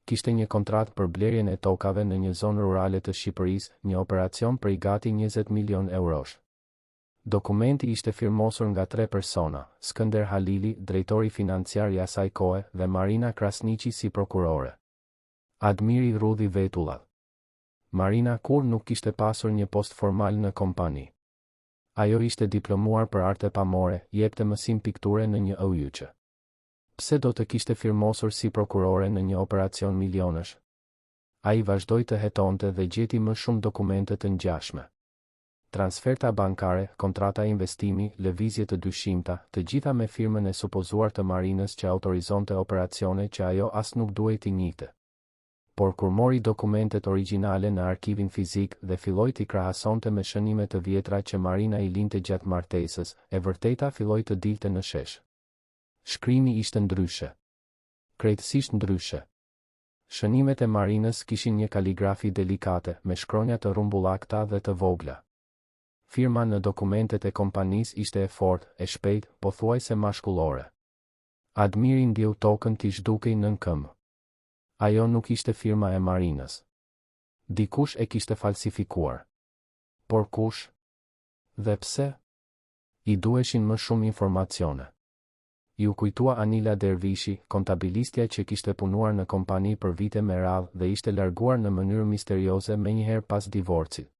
Kishte një kontratë për blerjen e tokave në një zonë rurale të Shqipërisë, një operacion prej gati 20 milion eurosh. Dokumenti ishte firmosur nga 3 persona, Skënder Halili, drejtori financiar i asaj kohe, dhe Marina Krasniqi si prokurore. Admiri rudhi vetullat. Marina kur nuk kishte pasur një post formal në kompani. Ajo ishte diplomuar për arte pamore, jepte mësim pikture në një ëyqë. Pse do të kishte firmosur si prokurore në një operacion milionësh? Ai vazhdoi të hetonte dhe gjeti më shumë dokumente të ngjashme. Transferta bankare, kontrata investimi, lëvizje të dyshimta, të gjitha me firmën e supozuar të Marinës që autorizonte operacione që ajo as nuk duhej t'i njihte. Por kur mori dokumentet origjinale në arkivin fizik dhe filloi t'i krahasonte me shënime të vjetra që Marina i linte gjatë martesës, e vërteta filloi të dilte në shesh. Shkrimi ishte ndryshe. Krejtësisht ndryshe. Shënimet e Marinës kishin një kaligrafi delikate, me shkronja të rrumbullakta dhe të vogla. Firma në dokumentet e kompanisë ishte e fortë, e shpejtë, pothuajse mashkullore. Admiri ndjeu tokën t'i zhdukej nën këmbë. Ajo nuk ishte firma e Marinës. Dikush e kishte falsifikuar. Por kush? Dhe pse? I duheshin më shumë informacione. Ju kujtua Anila Dervishi, kontabilistja që kishte punuar në kompani për vite me radhë dhe ishte larguar në mënyrë misterioze menjëherë pas divorcit.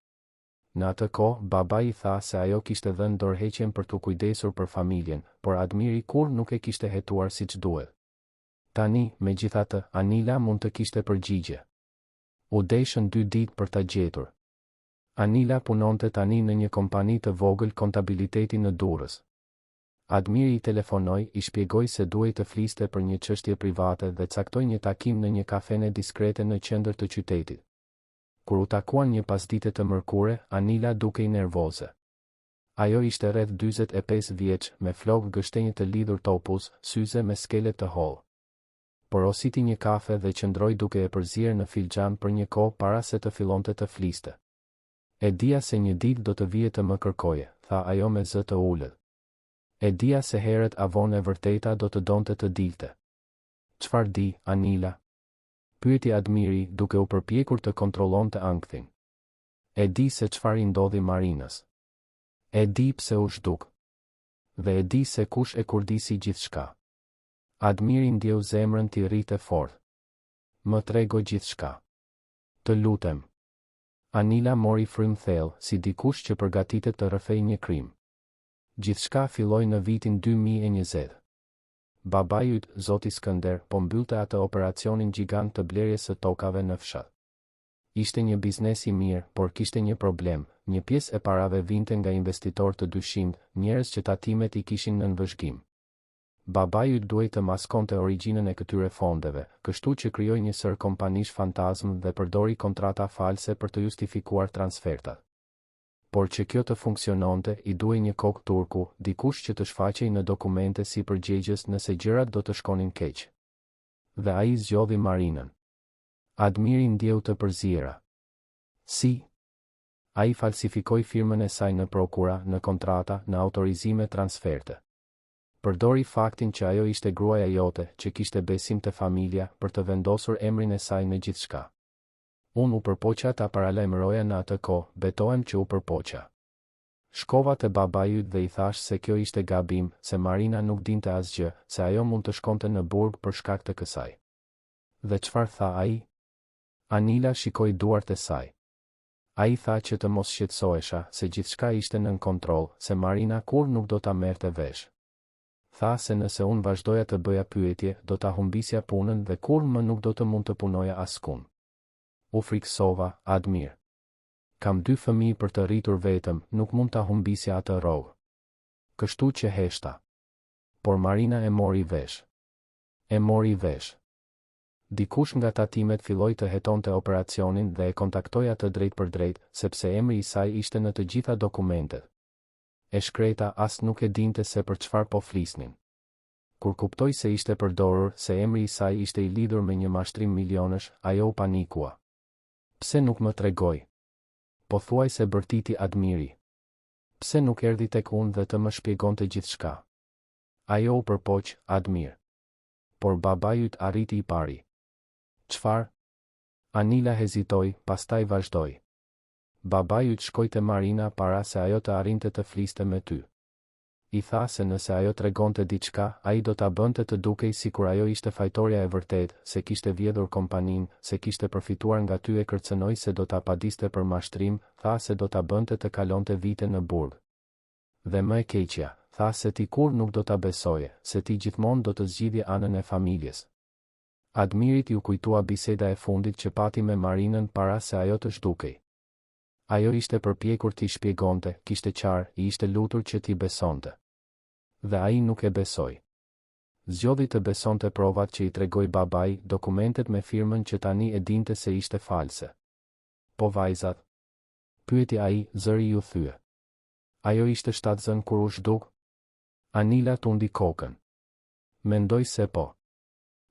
Në atë kohë, baba i tha se ajo kishte dhënë dorëheqjen për t'u kujdesur për familjen, por Admiri kur nuk e kishte hetuar siç duhet. Tani, megjithatë, Anila mund të kishte përgjigje. U deshën 2 ditë për ta gjetur. Anila punonte tani në një kompani të vogël kontabiliteti në Durrës. Admiri I telefonoi, I shpjegoi se duhej të fliste për një çështje private dhe caktoi një takim në një kafene diskrete në qendër të qytetit. Kur u takuan një pasdite të mërkure, Anila dukej nervoze. Ajo ishte rreth 45 vjeç, me flokë gështenjë të lidhur topuz, syze me skele të hollë. Porositi një kafe dhe qëndroi duke e përzierë në filxhan për një kohë para se të fillonte të fliste. E dija se një ditë do të vije të më kërkoje, tha ajo me zë të ulët. E dija se herët avon e vërteta do të donte të dilte. Çfarë di, Anila? Pyeti Admiri, duke u përpjekur të kontrollonte ankthin. E di se çfarë I ndodhi Marinës. E di pse u zhduk. Dhe e di se kush e kurdisi gjithçka. Admiri ndjeu zemrën t'i rritë fort. Më trego gjithçka. Të lutem. Anila mori frym thellë, si dikush që përgatitet të rrëfejë një krim. Gjithçka filloi në vitin 2020. Babai yt, Zoti Skënder, po mbyllte atë operacionin gjigant të blerjes së tokave në fshat. Ishte një biznes I mirë, por kishte një problem. Një pjesë e parave vinte nga investitorë të dyshimt, njerëz që tatimet I kishin në nënvëzhgim. Babai yt duhej të maskonte origjinën e këtyre fondeve, kështu që krijoi një sër kompanish fantazm dhe përdori kontrata false për të justifikuar transfertat. Por që kjo të funksiononte, I duhej një kokë turku, dikush që të shfaqej në dokumente si përgjegjës nëse gjërat do të shkonin keq. Dhe ai zgjodhi Marinën. Admiri ndjeu të përziera. Si? Ai falsifikoi firmën e saj në prokura, në kontrata, në autorizime transferte. Përdori faktin që ajo ishte gruaja jote, që kishte besim te familja, për të vendosur emrin e saj në gjithçka. Unë u përpoqa ta paralajmëroja në atë kohë, betohem që u përpoqa. Shkova te babai yt dhe I thash se kjo ishte gabim, se Marina nuk dinte asgjë, se ajo mund të shkonte në burg për shkak të kësaj. Dhe çfarë tha ai? Anila shikoi duart e saj. Ai tha që të mos shqetësohesha, se gjithçka ishte nën kontroll, se Marina kur nuk do ta merrte vesh. Tha se nëse unë vazhdoja të bëja pyetje, do ta humbisja punën dhe kur më nuk do të mund të punoja askund. U friksova, Admir. Kam 2 fëmijë për të rritur vetëm, nuk mund ta humbisja atë rrogë. Kështu që heshta. Por Marina e mori vesh. E mori vesh. Dikush nga tatimet filloi të hetonte operacionin dhe e kontaktoi atë drejt për drejt, sepse emri I saj ishte në të gjitha dokumentet. E shkreta as nuk e dinte se për çfarë po flisnin. Kur kuptoi se ishte përdorur, se emri I saj ishte I lidhur me një mashtrim milionësh, ajo u panikua. Pse nuk më tregoi? Po thuaj se bërtiti Admiri. Pse nuk erdhi tek unë dhe të më shpjegonte gjithçka? Ajo u përpoq, Admir. Por babai yt arriti I pari. Çfarë? Anila hezitoi, pastaj vazhdoi. Babai yt shkoi te Marina para se ajo të arrinte të fliste me ty. I tha se nëse ajo tregonte diçka, ai do ta bënte të dukej sikur ajo ishte fajtorja e vërtet, se kishte vjedhur kompaninë, se kishte përfituar nga ty, e kërcënoi se do ta padiste për mashtrim, tha se do ta bënte të kalonte vite në burg. Dhe më e keqja, tha se ti kur nuk do ta besoje, se ti gjithmonë do të zgjidhje anën e familjes. Admirit ju kujtua biseda e fundit që pati me Marinën para se ajo të zhdukej. Ajo ishte përpjekur t'i shpjegonte, kishte qarë, I ishte lutur që t'i besonte. Dhe ai nuk e besoi. Zgjodhi të besonte provat që I tregoi babai, dokumentet me firmën që tani e dinte se ishte false. Po vajzat? Pyeti ai, zëri ju thye. Ajo ishte shtatzën kur u zhduk? Anila tundi kokën. Mendoj se po.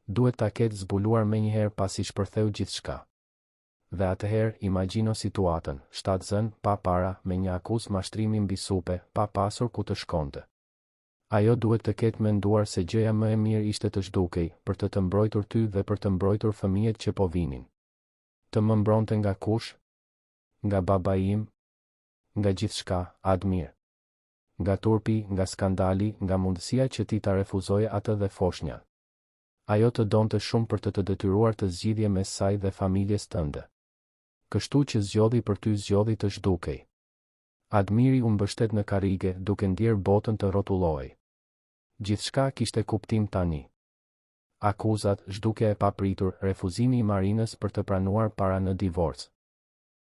Duhet ta ketë zbuluar menjëherë pasi shpërtheu gjithçka. Dhe atëherë imagjino situatën, shtatzën, pa para, me një akuzë mashtrimi mbi supe, pa pasur ku të shkonte. Ajo duhet të ketë menduar se gjëja më e mirë ishte të zhdukej, për të mbrojtur ty dhe për të mbrojtur fëmijët që po vinin. Të më mbronte nga kush? Nga babai im? Nga gjithçka, Admir. Nga turpi, nga skandali, nga mundësia që ti ta refuzoje atë dhe foshnja. Ajo të donte shumë për të detyruar të zgjidhje mes saj dhe familjes tënde. Kështu që zgjodhi për ty, zgjodhi të zhdukej. Admiri u mbështet në karrige, duke ndjer botën të rrotullohej. Gjithçka kishte kuptim tani. Akuzat, zhdukja e papritur, refuzimi I Marinës për të pranuar para në divorc.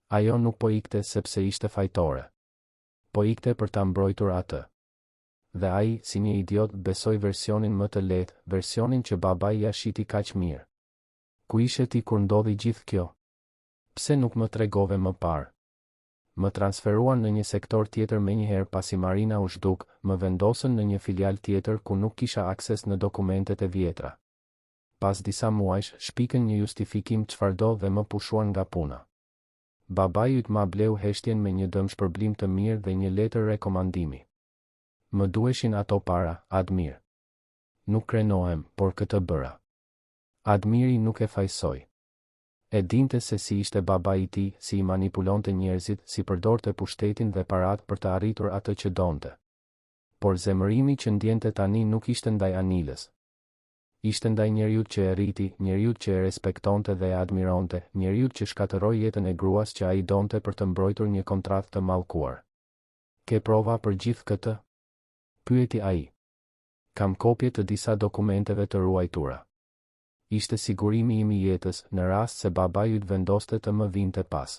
Ajo nuk po ikte sepse ishte fajtore. Po ikte për ta mbrojtur atë. Dhe ai, si një idiot, besoi versionin më të lehtë, versionin që babai ja shiti kaq mirë. Ku ishe ti kur ndodhi gjithë kjo? Pse nuk më tregove më parë? Më transferuan në një sektor tjetër menjëherë pasi Marina u zhduk, më vendosën në një filial tjetër ku nuk kisha akses në dokumentet e vjetra. Pas disa muajsh, shpikën një justifikim çfarëdo dhe më pushuan nga puna. Babai yt ma bleu heshtjen me një dëmshpërblim të mirë dhe një letër rekomandimi. Më duheshin ato para, Admir. Nuk krenohem, por këtë bëra. Admiri nuk e fajsoi. E dinte se si ishte babai i tij, si i manipulonte njerëzit, si përdorte pushtetin dhe parat për të arritur atë që donte. Por zemërimi që ndjente tani nuk ishte ndaj Anilës. Ishte ndaj njeriut që e rriti, njeriut që e respektonte dhe e admironte, njeriut që shkatërroi jetën e gruas që ai donte për të mbrojtur një kontratë të mallkuar. Ke prova për gjithë këtë? Pyeti ai. Kam kopje të disa dokumenteve të ruajtura. Ishte sigurimi im i jetës, në rast se babai yt vendoste të më vinte pas.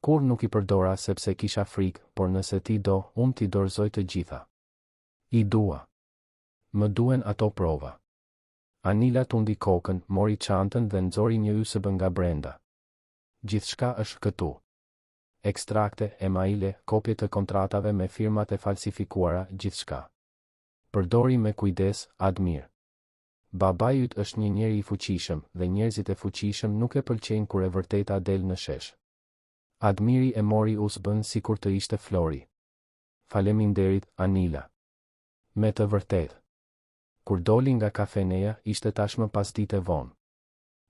Kur nuk i përdora sepse kisha frikë, por nëse ti do, unë ti dorëzoj të gjitha. I dua. Më duen ato prova. Anila tundi kokën, mori çantën dhe nxori një USB nga brenda. Gjithçka është këtu. Ekstrakte, emaile, kopje të kontratave me firmat e falsifikuara, gjithçka. Përdori me kujdes, Admir. Babai yt është një njeri i fuqishëm dhe njerëzit e fuqishëm nuk e pëlqejnë kur e vërteta del në shesh. Admiri e mori USB-n sikur të ishte Flori. Faleminderit, Anila. Me të vërtetë. Kur doli nga kafeneja, ishte tashmë pasdite vonë.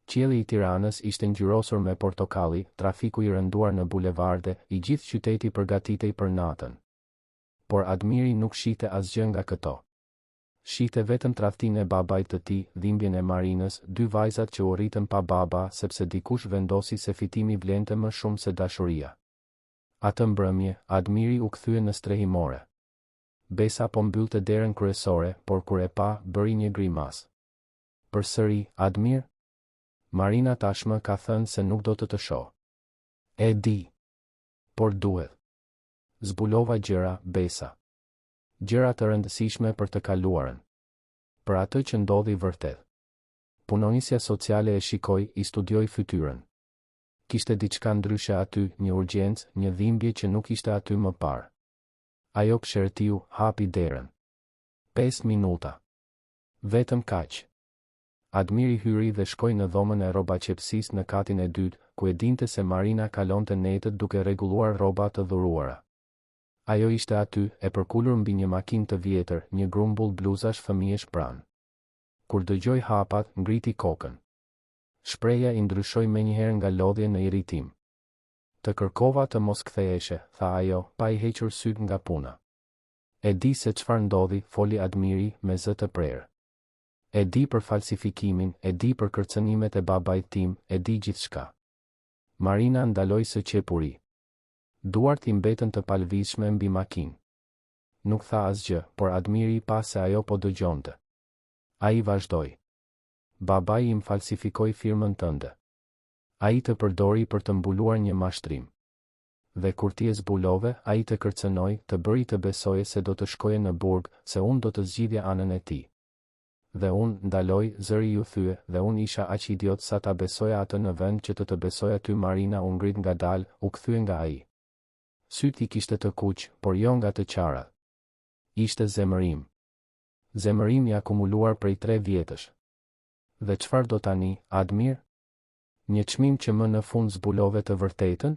Qielli i Tiranës ishte ngjyrosur me portokalli, trafiku i rënduar në bulevarde, i gjithë qyteti përgatitej për natën. Por Admiri nuk shite asgjë nga këto. Shite vetëm tradhtinë e babait të tij, dhimbjen e Marinës, dy vajzat që u rritën pa baba sepse dikush vendosi se fitimi vlente më shumë se dashuria. Atë mbrëmje, Admiri u kthye në strehimore. Besa po mbyllte derën kryesore, por kur e pa, bëri një grimas. Përsëri, Admir? Marina tashmë ka thënë se nuk do të shoh. E di. Por duhet. Zbulova gjëra, Besa. Gjëra të rëndësishme për të kaluarën. Për atë që ndodhi vërtet. Punonjësia sociale e shikoi, i studioi fytyrën. Kishte diçka ndryshe aty, një urgjencë, një dhimbje që nuk ishte aty më parë. Ajo këshertiu, hapi derën. 5 minuta. Vetëm kaq. Admiri hyri dhe shkoi në dhomën e rrobaqepsisë në katin e dytë, ku e dinte se Marina kalonte netët duke rregulluar rroba të dhuruara. Ajo ishte aty, e përkulur mbi një makinë të vjetër, një grumbull bluzash fëmijësh pranë. Kur dëgjoi hapat, ngriti kokën. Shpreha i ndryshoi menjëherë nga lodhje në irritim. Të kërkova të mos ktheheshe, tha ajo, pa i hequr syt nga puna. E di se çfarë ndodhi, foli Admiri me zë të prerë. E di për falsifikimin, e di për kërcënimet e babait tim, e di gjithçka. Marina ndaloi së qepuri. Duart i mbetën të palvizshme mbi makinë. Nuk tha asgjë, por Admiri pa se ajo po dëgjonte. Ai vazhdoi. Babai im falsifikoi firmën tënde. Ai të përdori për të mbuluar një mashtrim. Dhe kur ti e zbulove, ai të kërcënoi, të bëri të besoje se do të shkoje në burg, se unë do të zgjidhja anën e tij. Dhe unë ndaloj, zëri ju thye, dhe unë isha aq idiot sa ta besoja atë në vend që të besoja ty. Marina u ngrit ngadalë, u kthye nga ai. Syti kishte të kuq, por jo nga të qarat. Ishte zemërim. Zemërim i akumuluar prej 3 vjetësh. Dhe çfarë do tani, Admir? Një çmim që më në fund zbulove të vërtetën?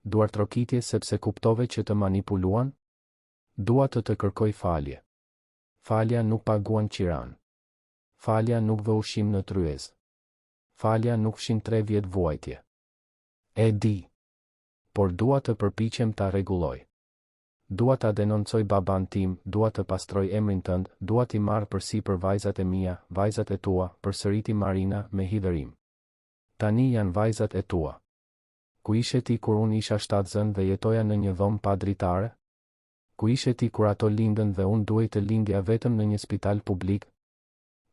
Duartrokitje sepse kuptove që të manipuluan? Dua të kërkoj falje. Falja nuk paguan qiran. Falja nuk vë ushqim në tryez. Falja nuk fshin 3 vjet vuajtje. E di. Por dua të përpiqem ta rregulloj. Dua ta denoncoj baban tim, dua të pastroj emrin tënd, dua t'i marr përsipër vajzat e mia, vajzat e tua, përsëriti Marina me hidhërim. Tani janë vajzat e tua. Ku ishe ti kur unë isha 7 zën dhe jetoja në një dhomë pa dritare? Ku ishe ti kur ato lindën dhe unë duhej të lindja vetëm në një spital publik?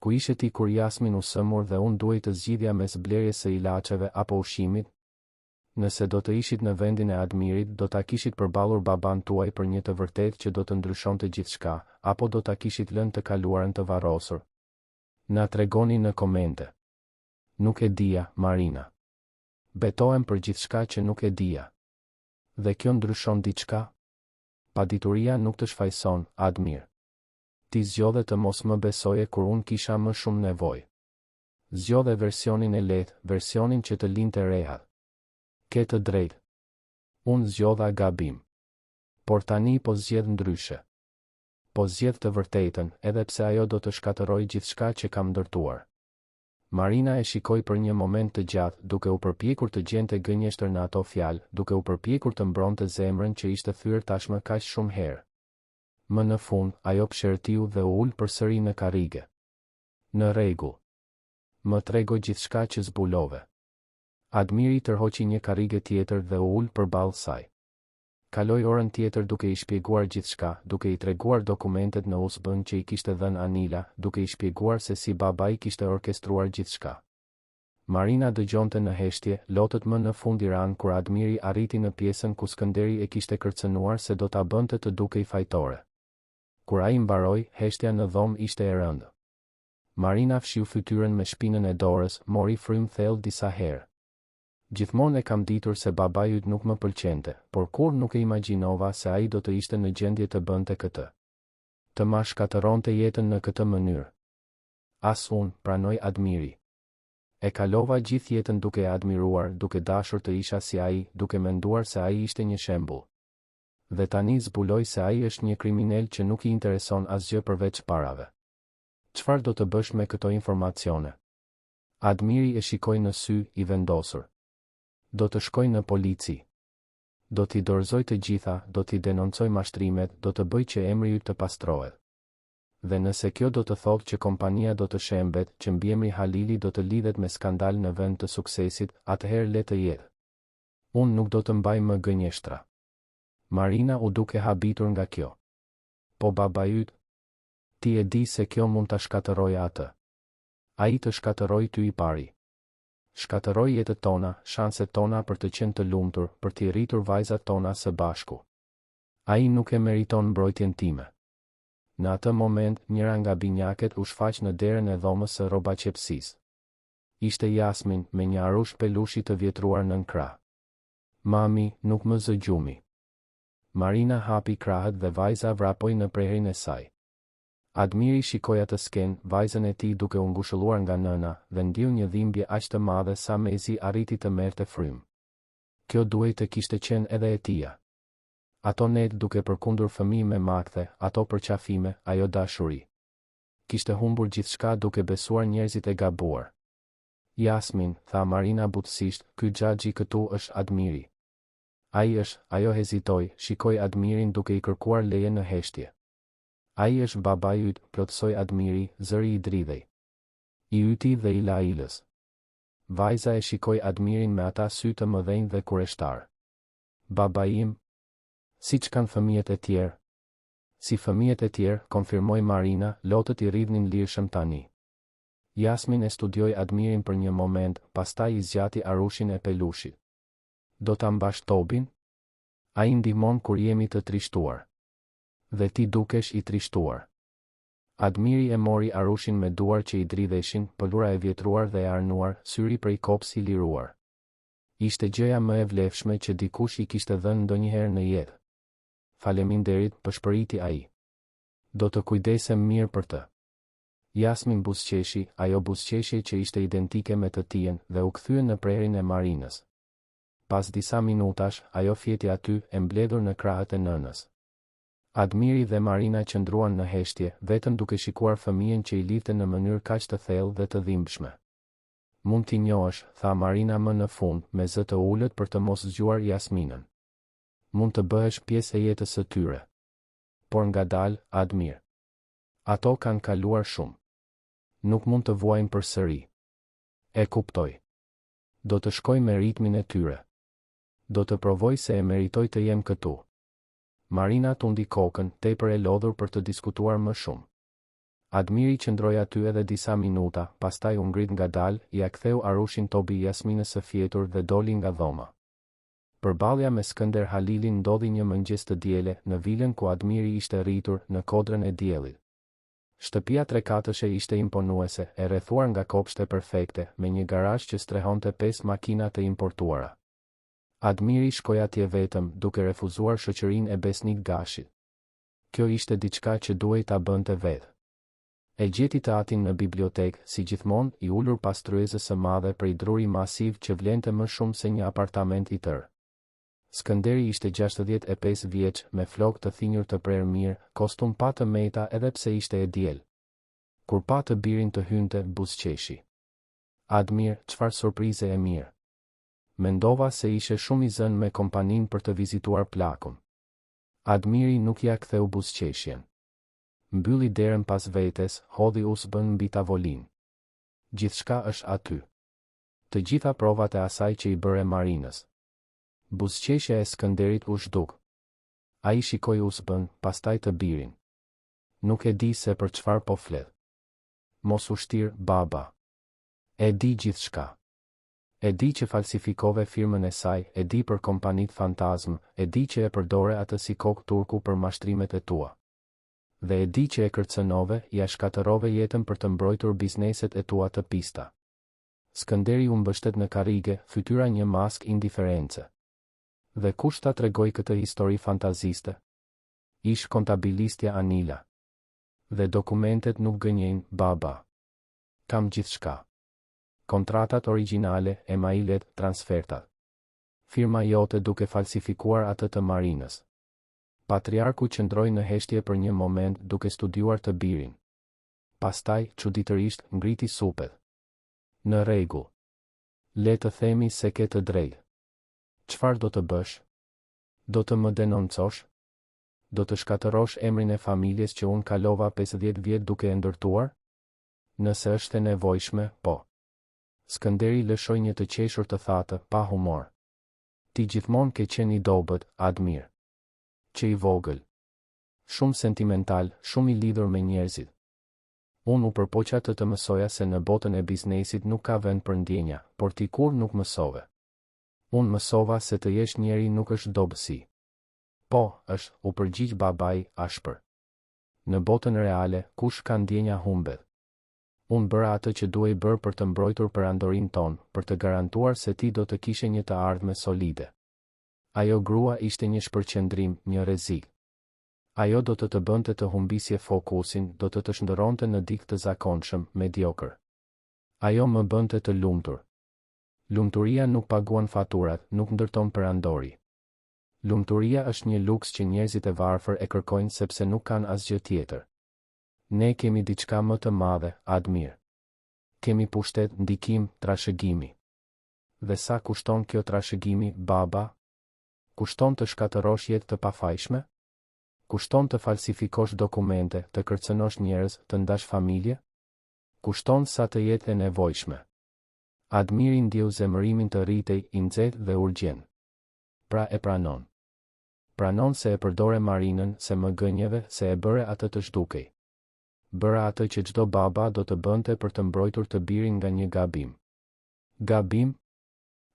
Ku ishe ti kur Jasmin u sëmur dhe unë duhej të zgjidhja mes blerjes së ilaçeve apo ushqimit? Nëse do të ishit në vendin e Admirit, do ta kishit përballur baban tuaj për një të vërtetë që do të ndryshonte gjithçka, apo do ta kishit lënë të kaluarën të varrosur? Na tregoni në komente. Nuk e dija, Marina. Betohem për gjithçka që nuk e dija. Dhe kjo ndryshon diçka? Padituria nuk të shfaqson, Admir. Ti zgjodhe të mos më besoje kur unë kisha më shumë nevojë. Zgjodhe versionin e lehtë, versionin që të linte rehat. Ke të drejtë. Unë zgjodha gabim. Por tani po zgjedh ndryshe. Po zgjedh të vërtetën, edhe pse ajo do të shkatërrojë gjithçka që kam ndërtuar. Marina e shikoi për një moment të gjatë, duke u përpjekur të gjente gënjeshtër në ato fjalë, duke u përpjekur të mbronte zemrën që ishte thyer tashmë kaq shumë herë. Më në fund, ajo pshërtiu dhe u ul përsëri në karrige. Në rregull. Më trego gjithçka që zbulove. Admiri tërhoqi një karrige tjetër dhe u ul përballë saj. Kaloi orën tjetër duke i shpjeguar gjithçka, duke i treguar dokumentet në USB-n që i kishte dhënë Anila, duke i shpjeguar se si babai kishte orkestruar gjithçka. Marina dëgjonte në heshtje, lotët më në fund i ran kur Admiri arriti në pjesën ku Skënderi e kishte kërcënuar se do ta bënte të dukej fajtore. Kur ai mbaroi, heshtja në dhomë ishte e rëndë. Marina fshiu fytyrën me shpinën e dorës, mori frym thellë disa herë. Gjithmonë e kam ditur se babai yt nuk më pëlqente, por kur nuk e imagjinova se ai do të ishte në gjendje të bënte këtë. Të ma shkatëronte jetën në këtë mënyrë. As unë, pranoi Admiri. E kalova gjithë jetën duke e admiruar, duke dashur të isha si ai, duke menduar se ai ishte një shembull. Dhe tani zbuloj se ai është një kriminal që nuk I intereson asgjë përveç parave. Çfarë do të bësh me këto informacione? Admiri e shikoi në sy, I vendosur. Do të shkoj në polici. Do t'i dorëzoj të gjitha, do t'i denoncoj mashtrimet, do të bëj që emri yt të pastrohet. Dhe nëse kjo do të thotë që kompania do të shembet, që mbiemri Halili do të lidhet me skandal në vend të suksesit, atëherë le të jetë. Unë nuk do të mbaj më gënjeshtra. Marina u duke habitur nga kjo. Po babai yt, ti e di se kjo mund ta shkatërrojë atë. Ai të shkatërroj ty I pari. Shkatërroj jetët tona, shanset tona për të qenë të lumtur, për t'i rritur vajzat tona së bashku. Ai nuk e meriton mbrojtjen time. Në atë moment, njëra nga binjaket u shfaq në derën e dhomës së rrobaqepsisë. Ishte Jasmin, me një arush pelushi të vjetruar nën krah. Mami, nuk më zë gjumi. Marina hapi krahët dhe vajza vrapoi në prehrin e saj. Admiri shikoi atë skenë, vajzën e tij duke u ngushëlluar nga nëna, dhe ndiu një dhimbje aq të madhe sa mezi arriti të merrte frym. Kjo duhej të kishte qenë edhe e tija. Ato net duke përkundur fëmijë me makthe, ato përqafime, ajo dashuri. Kishte humbur gjithçka duke besuar njerëzit e gabuar. Jasmin, tha Marina butësisht, ky xhaxhi këtu është Admiri. Ai është, ajo hezitoi, shikoi Admirin duke I kërkuar leje në heshtje. Ai është babai yt, plotësoi Admiri, zëri I dridhej. I yti dhe I Lailës. Vajza e shikoi Admirin me ata sy të mëdhenj dhe kureshtar. Babai im? Siç kanë fëmijët e tjerë. Si fëmijët e tjerë, konfirmoi Marina, lotët I rridhnin lirshëm tani. Jasmin e studioi Admirin për një moment, pastaj I zgjati arushin e pelushit. Do ta mbash Tobin? Ai ndihmon kur jemi të trishtuar. Dhe ti dukesh I trishtuar. Admiri e mori arushin me duar që I dridheshin, pëlura e vjetruar dhe e arnuar, syri prej kopës I liruar. Ishte gjëja më e vlefshme që dikush I kishte dhënë ndonjëherë në jetë. Faleminderit, përshpëriti ai. Do të kujdesem mirë për të. Jasmin buzëqeshi, ajo buzëqeshje që ishte identike me të tijen, dhe u kthye në prehrin e Marinës. Pas disa minutash, ajo fjeti aty, e mbledhur në krahët e nënës. Admiri dhe Marina qëndruan në heshtje, vetëm duke shikuar fëmijën që I lidhte në mënyrë kaq të thellë dhe të dhimbshme. Mund t'i njohësh, tha Marina më në fund, me zë të ulët për të mos zgjuar Jasminën. Mund të bëhesh pjesë e jetës së tyre. Por ngadalë, Admir. Ato kanë kaluar shumë. Nuk mund të vuajnë përsëri. E kuptoj. Do të shkoj me ritmin e tyre. Do të provoj se e meritoj të jem këtu. Marina tundi kokën, tepër e lodhur për të diskutuar më shumë. Admiri qëndroi aty edhe disa minuta, pastaj u ngrit ngadalë, ia ktheu arushin Tobi Jasminës së fjetur dhe doli nga dhoma. Përballja me Skënder Halilin ndodhi një mëngjes të diele në vilën ku Admiri ishte rritur në kodrën e diellit. Shtëpia 3-katëshe ishte imponuese, e rrethuar nga kopshte perfekte, me një garazh që strehonte 5 makina të importuara. Admiri shkoi atje vetëm, duke refuzuar shoqërinë e Besnik Gashit. Kjo ishte diçka që duhej ta bënte vetë. E gjeti të atin në bibliotekë, si gjithmonë, i ulur pas tryezës së madhe prej druri masiv që vlente më shumë se një apartament i tërë. Skënderi ishte 65 vjeç, me flokë të thinjur të prerë mirë, kostum pa të meta edhe pse ishte e diel. Kur pa të birin të hynte, buzëqeshi. Admir, çfarë surprize e mirë. Mendova se ishe shumë i zënë me kompaninë për të vizituar plakun. Admiri nuk ja ktheu buzëqeshjen. Mbylli derën pas vetes, hodhi usbën mbi tavolinë. Gjithçka është aty. Të gjitha provat e asaj që i bëre Marinës. Buzëqeshja e Skënderit u zhduk. Ai shikoi usbën, pastaj të birin. Nuk e di se për çfarë po flet. Mos u shtir, baba. E di gjithçka. E di që falsifikove firmën e saj, e di për kompanitë fantazm, e di që e përdore atë si kokë turku për mashtrimet e tua. Dhe e di që e kërcënove, ja shkatërrove jetën për të mbrojtur bizneset e tua të pista. Skënderi u mbështet në karrige, fytyra një mask indiference. Dhe kush ta tregoi këtë histori fantaziste? Ish kontabilistja Anila. Dhe dokumentet nuk gënjejnë, baba. Kam gjithçka. Kontratat origjinale, emailet, transfertat. Firma jote duke falsifikuar atë të Marinës. Patriarku qëndroi në heshtje për një moment duke studiuar të birin. Pastaj, çuditërisht, ngriti supet. Në rregull. Le të themi se ke të drejtë. Çfarë do të bësh? Do të më denoncosh? Do të shkatërosh emrin e familjes që unë kalova 50 vjet duke e ndërtuar? Nëse është e nevojshme, po. Skënderi lëshoi një të qeshur të thatë, pa humor. Ti gjithmonë ke qenë i dobët, Admir. Që i vogël. Shumë sentimental, shumë i lidhur me njerëzit. Unë u përpoqa të mësoja se në botën e biznesit nuk ka vend për ndjenja, por ti kur nuk mësove. Unë mësova se të jesh njeri nuk është dobësi. Po, është, u përgjigj babai, ashpër. Në botën reale, kush ka ndjenja humbet. Unë bëra atë që duhej bërë për të mbrojtur perandorin ton, për të garantuar se ti do të kishe një të ardhme solide. Ajo grua ishte një shpërqendrim, një rrezik. Ajo do të bënte të humbisje fokusin, do të shndërronte në dikë të zakonshëm, mediokër. Ajo më bënte të lumtur. Lumturia nuk paguan faturat, nuk ndërton perandori. Lumturia është një luks që njerëzit e varfër e kërkojnë sepse nuk kanë asgjë tjetër. Ne kemi diçka më të madhe, Admir. Kemi pushtet, ndikim, trashëgimi. Dhe sa kushton kjo trashëgimi, baba? Kushton të shkatërosh jetë të pafajshme? Kushton të falsifikosh dokumente, të kërcënosh njerëz, të ndash familje? Kushton sa të jetë e nevojshme. Admiri ndjeu zemërimin të rritej, i nxehtë dhe urgjent. Pra e pranon. Pranon se e përdore Marinën, se më gënjeve, se e bëre atë të zhdukej. Bëra atë që çdo baba do të bënte për të mbrojtur të birin nga një gabim. Gabim?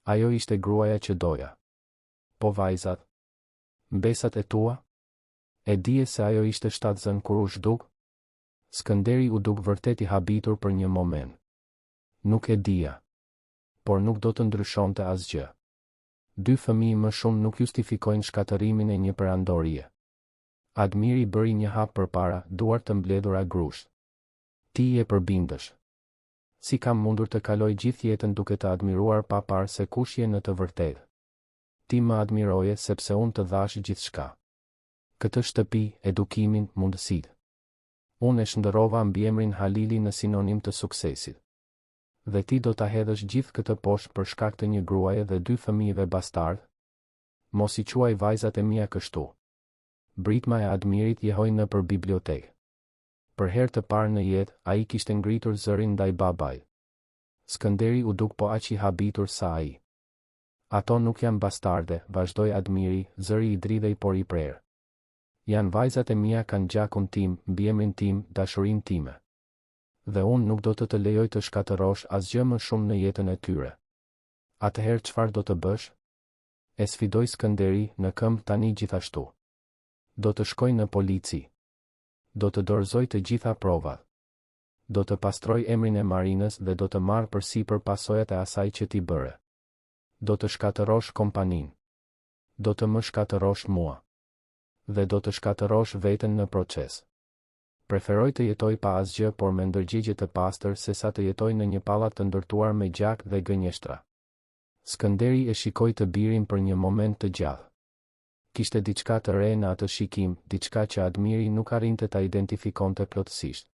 Ajo ishte gruaja që doja. Po vajzat? Mbesat e tua? E dije se ajo ishte shtatzën kur u zhduk? Skënderi u duk vërtet i habitur për një moment. Nuk e dija. Por nuk do të ndryshonte asgjë. 2 fëmijë më shumë nuk justifikojnë shkatërimin e një perandorie. Admiri bëri një hap përpara, duar të mbledhura grusht. Ti je përbindësh. Si kam mundur të kaloj gjithë jetën duke të admiruar pa parë se kush je në të vërtetë. Ti më admiroje sepse unë të dhash gjithçka. Këtë shtëpi, edukimin, mundësitë. Unë e shndërrova mbiemrin Halili në sinonim të suksesit. Dhe ti do ta hedhësh gjithë këtë poshtë për shkak të një gruaje dhe 2 fëmijëve bastard? Mos i quaj vajzat e mia kështu. Britma e Admirit jehoi nëpër bibliotekë. Për herë të parë në jetë, ai kishte ngritur zërin ndaj babait. Skënderi u duk po aq i habitur sa ai. Ato nuk janë bastarde, vazhdoi Admiri, zëri i dridhej por i prerë. Janë vajzat e mia, kanë gjakun tim, mbiemrin tim, dashurinë time. Dhe unë nuk do të lejoj të shkatërosh asgjë më shumë në jetën e tyre. Atëherë çfarë do të bësh? E sfidoi Skënderi në këmbë tani gjithashtu. Do të shkoj në polici. Do të dorëzoj të gjitha provat. Do të pastroj emrin e Marinës dhe do të marr përsipër pasojat e asaj që ti bëre. Do të shkatërosh kompaninë. Do të më shkatërosh mua. Dhe do të shkatërosh veten në proces. Preferoj të jetoj pa asgjë por me ndërgjegje të pastër sesa të jetoj në një pallat të ndërtuar me gjak dhe gënjeshtra. Skënderi e shikoi të birin për një moment të gjatë. Kishte diçka të re në atë shikim, diçka që Admiri nuk arrinte ta identifikonte plotësisht.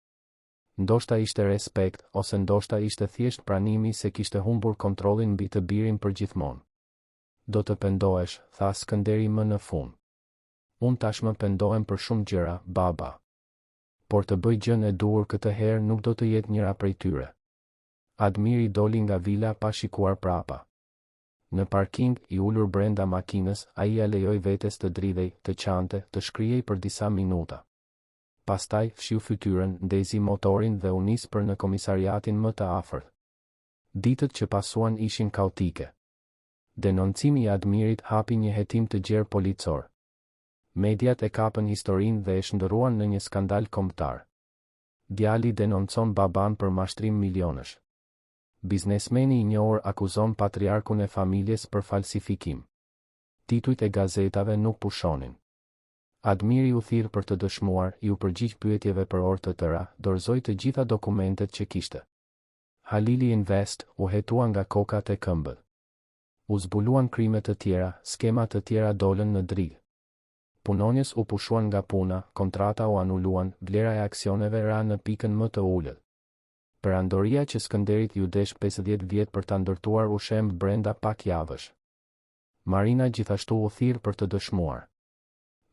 Ndoshta ishte respekt, ose ndoshta ishte thjesht pranimi se kishte humbur kontrollin mbi të birin përgjithmonë. Do të pendohesh, tha Skënderi më në fund. Unë tashmë pendohem për shumë gjëra, baba. Por të bëj gjën e duhur këtë herë nuk do të jetë njëra prej tyre. Admiri doli nga vila pa shikuar prapa. Në parking, i ulur brenda makinës, ai ja lejoi vetes të dridhej, të qante, të shkrihej për disa minuta. Pastaj fshiu fytyrën, ndezi motorin dhe u nis për në komisariatin më të afërt. Ditët që pasuan ishin kaotike. Denoncimi i Admirit hapi një hetim të gjerë policor. Mediat e kapën historinë dhe e shndërruan në një skandal kombëtar. Djali denoncon baban për mashtrim milionësh. Biznesmeni i njohur akuzon patriarkun e familjes për falsifikim. Titujt e gazetave nuk pushonin. Admiri u thirr për të dëshmuar, i u përgjigj pyetjeve për orë të tëra, dorëzoi të gjitha dokumentet që kishte. Halili Invest u hetua nga kokat e këmbët. U zbuluan krime të tjera, skema të tjera dolën në drigë. Punonjës u pushuan nga puna, kontrata u anuluan, vlera e aksioneve ra në pikën më të ulët. Perandoria që Skënderit ju desh 50 vjet për ta ndërtuar u shemb brenda pak javësh. Marina gjithashtu u thirr për të dëshmuar.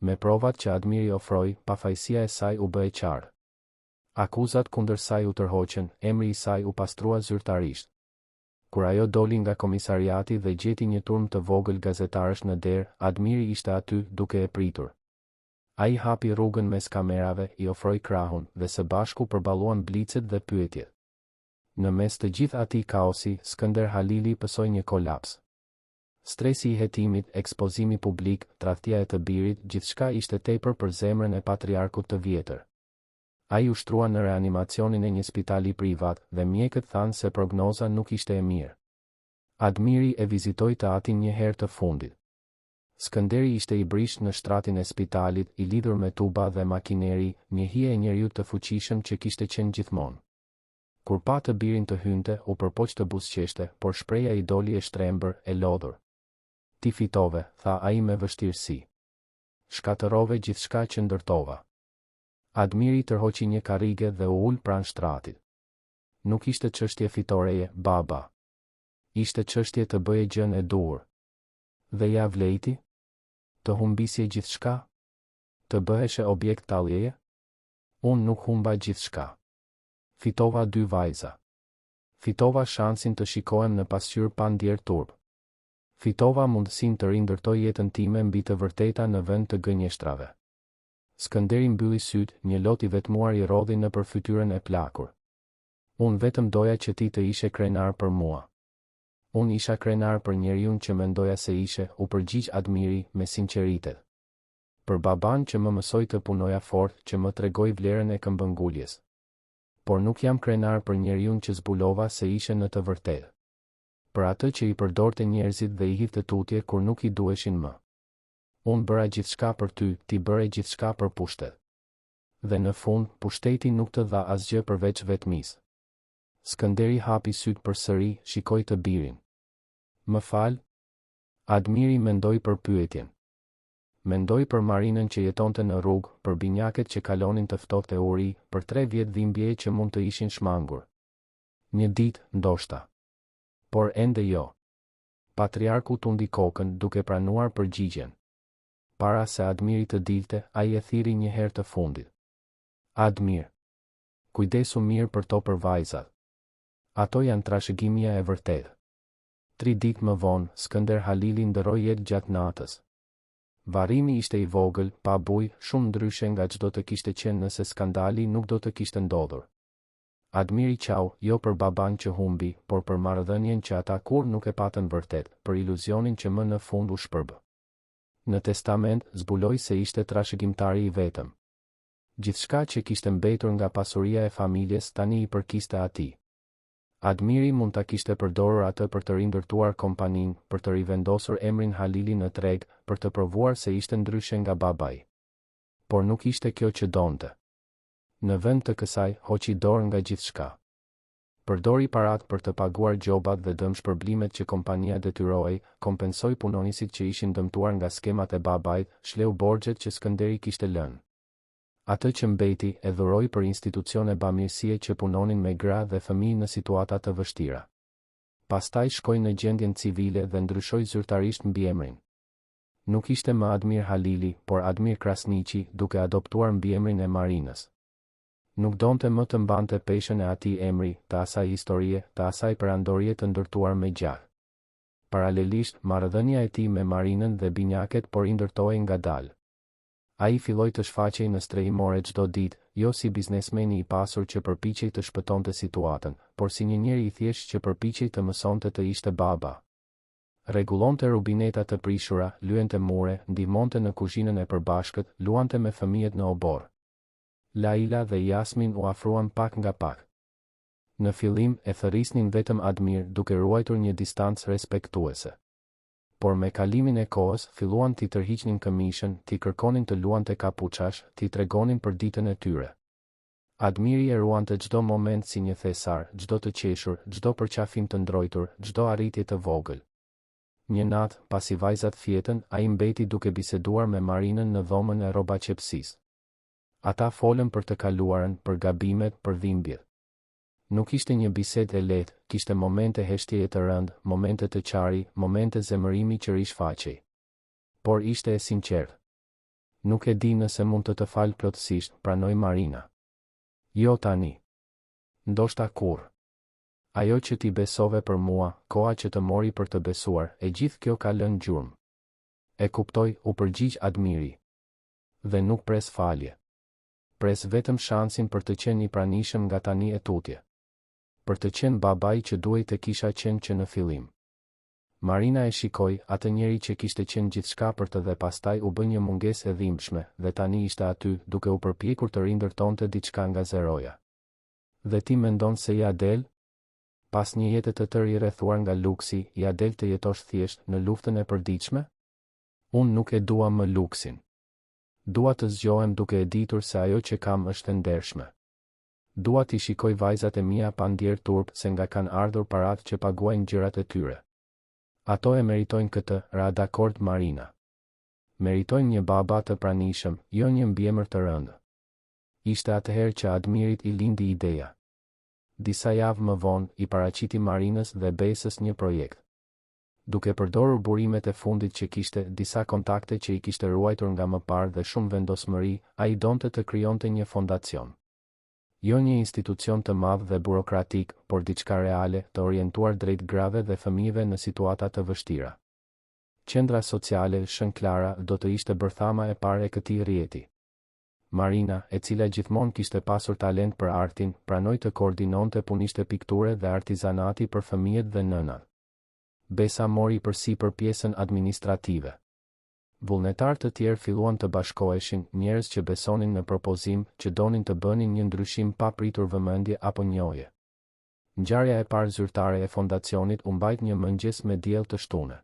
Me provat që Admiri ofroi, pafajësia e saj u bë e qartë. Akuzat kundër saj u tërhoqën, emri i saj u pastrua zyrtarisht. Kur ajo doli nga komisariati dhe gjeti një turm të vogël gazetarësh në derë, Admiri ishte aty duke e pritur. Ai hapi rrugën mes kamerave, i ofroi krahun dhe së bashku përballuan blicet dhe pyetjet. Në mes të gjithë atij kaosi, Skënder Halili pësoi një kolaps. Stresi i hetimit, ekspozimi publik, tradhtia e të birit, gjithçka ishte tepër për zemrën e patriarkut të vjetër. Ai u shtrua në reanimacionin e një spitali privat dhe mjekët thanë se prognoza nuk ishte e mirë. Admiri e vizitoi të atin një herë të fundit. Skënderi ishte i brisht në shtratin e spitalit, i lidhur me tuba dhe makineri, një hije e njeriu të fuqishëm që kishte qenë gjithmonë. Kur pa të birin të hynte, u përpoq të buzëqeshte, por shpreha i doli e shtrembër, e lodhur. Ti fitove, tha ai me vështirësi. Shkatërove gjithçka që ndërtova. Admiri tërhoqi një karrige dhe u ul pranë shtratit. Nuk ishte çështje fitoreje, baba. Ishte çështje të bëje gjën e duhur. Dhe ja vlejti? Të humbisje gjithçka? Të bëheshe objekt talljeje? Unë nuk humba gjithçka. Fitova 2 vajza. Fitova shansin të shikohem në pasqyrë pa ndjer turp. Fitova mundësinë të rindërtoj jetën time mbi të vërteta në vend të gënjeshtrave. Skënderi mbylli syt, një lot i vetmuar i rodhi nëpër fytyrën e plakur. Unë vetëm doja që ti të ishe krenar për mua. Unë isha krenar për njeriun që mendoja se ishe, u përgjigj Admiri me sinqeritet. Për baban që më mësoi të punoja fort, që më tregoi vlerën e këmbënguljes. Por nuk jam krenar për njeriun që zbulova se ishe në të vërtetë. Për atë që i përdorte njerëzit dhe i hidhte tutje kur nuk i duheshin më. Unë bëra gjithçka për ty, ti bëre gjithçka për pushtet. Dhe në fund, pushteti nuk të dha asgjë përveç vetmisë. Skënderi hapi syt përsëri, shikoi të birin. Më fal? Admiri mendoi për pyetjen. Mendoi për Marinën që jetonte në rrugë, për binjakët që kalonin të ftohtë e uri, për 3 vjet dhimbje që mund të ishin shmangur. Një ditë, ndoshta. Por ende jo. Patriarku tundi kokën duke pranuar përgjigjen. Para se Admiri të dilte, ai e thiri një herë të fundit. Admir. Kujdesu mirë për to për vajzat. Ato janë trashëgimia e vërtetë. 3 ditë më vonë, Skënder Halili ndëroi jetë gjatë natës. Varrimi ishte i vogël, pa bujë, shumë ndryshe nga çdo të kishte qenë nëse skandali nuk do të kishte ndodhur. Admiri qau, jo për baban që humbi, por për marrëdhënien që ata kur nuk e patën vërtet, për iluzionin që më në fund u shpërbë. Në testament, zbuloi se ishte trashëgimtari i vetëm. Gjithçka që kishte mbetur nga pasuria e familjes tani i përkiste atij. Admiri mund ta kishte përdorur atë për të rindërtuar kompaninë, për të rivendosur emrin Halili në treg, për të provuar se ishte ndryshe nga babai. Por nuk ishte kjo që donte. Në vend të kësaj, hoqi dorë nga gjithçka. Përdori parat për të paguar gjobat dhe dëmshpërblimet që kompania detyrohej, kompensoi punonisit që ishin dëmtuar nga skemat e babait, shleu borxhet që Skënderi kishte lënë. Atë që mbeti e dhuroi për institucione bamirësie që punonin me gra dhe fëmijë në situata të vështira. Pastaj shkoi në gjendjen civile dhe ndryshoi zyrtarisht mbiemrin. Nuk ishte më Admir Halili, por Admir Krasniqi, duke adoptuar mbiemrin e Marinës. Nuk donte më të mbante peshën e atij emri, të asaj historie, të asaj perandorie të ndërtuar me gjah. Paralelisht, marrëdhënia e tij me Marinën dhe binjaket por i ndërtohej ngadalë. Ai filloi të shfaqej në strehimore çdo ditë, jo si biznesmeni i pasur që përpiqej të shpëtonte situatën, por si një njeri i thjeshtë që përpiqej të mësonte të ishte baba. Rregullonte rubineta të prishura, lyente mure, ndihmonte në kuzhinën e përbashkët, luante me fëmijët në obor. Laila dhe Jasmin u afruan pak nga pak. Në fillim e thërrisnin vetëm Admir duke ruajtur një distancë respektuese. Por me kalimin e kohës, filluan t'i tërhiqnin këmishën, t'i kërkonin të luante kapuçash, t'i tregonin për ditën e tyre. Admiri e ruante çdo moment si një thesar, çdo të qeshur, çdo përqafim të ndrojtur, çdo arritje të vogël. Një natë, pasi vajzat fjetën, ai mbeti duke biseduar me Marinën në dhomën e rrobaqepsisë. Ata folën për të kaluarën, për gabimet, për dhimbjet. Nuk ishte një bisedë e lehtë, kishte momente heshtjeje të rëndë, momente të qari, momente zemërimi që rishfaqej. Por ishte e sinqertë. Nuk e di nëse mund të falë plotësisht, pranoi Marina. Jo tani. Ndoshta kurrë. Ajo që ti besove për mua, koha që të mori për të besuar, e gjithë kjo ka lënë gjurmë. E kuptoj, u përgjigj Admiri. Dhe nuk pres falje. Pres vetëm shansin për të qenë i pranishëm nga tani e tutje. Për të qenë babai që duhej të kisha qenë që në fillim. Marina e shikoi atë njeri që kishte qenë gjithçka për të dhe pastaj u bë një mungesë e dhimbshme dhe tani ishte aty duke u përpjekur të rindërtonte diçka nga zeroja. Dhe ti mendon se ja del? Pas një jete të tërë i rrethuar nga luksi, ja del të jetosh thjesht në luftën e përditshme? Unë nuk e dua më luksin. Dua të zgjohem duke e ditur se ajo që kam është e ndershme. Dua t'i shikoj vajzat e mia pa ndjer turp se nga kanë ardhur parat që paguajnë gjërat e tyre. Ato e meritojnë këtë, ra dakord Marina. Meritojnë një baba të pranishëm, jo një mbiemër të rëndë. Ishte atëherë që Admirit i lindi ideja. Disa javë më vonë, i paraqiti Marinës dhe Besës një projekt. Duke përdorur burimet e fundit që kishte, disa kontakte që i kishte ruajtur nga më parë dhe shumë vendosmëri, ai donte të krijonte një fondacion. Jo një institucion të madh dhe burokratik, por diçka reale, të orientuar drejt grave dhe fëmijëve në situata të vështira. Qendra sociale Shën Klara do të ishte bërthama e parë e këtij rrjeti. Marina, e cila gjithmonë kishte pasur talent për artin, pranoi të koordinonte punishte pikture dhe artizanati për fëmijët dhe nënat. Besa mori përsipër pjesën administrative. Vullnetar të tjerë filluan të bashkoheshin, njerëz që besonin në propozim, që donin të bënin një ndryshim pa pritur vëmendje apo njohje. Ngjarja e parë zyrtare e fondacionit u mbajt një mëngjes me diell të shtunë.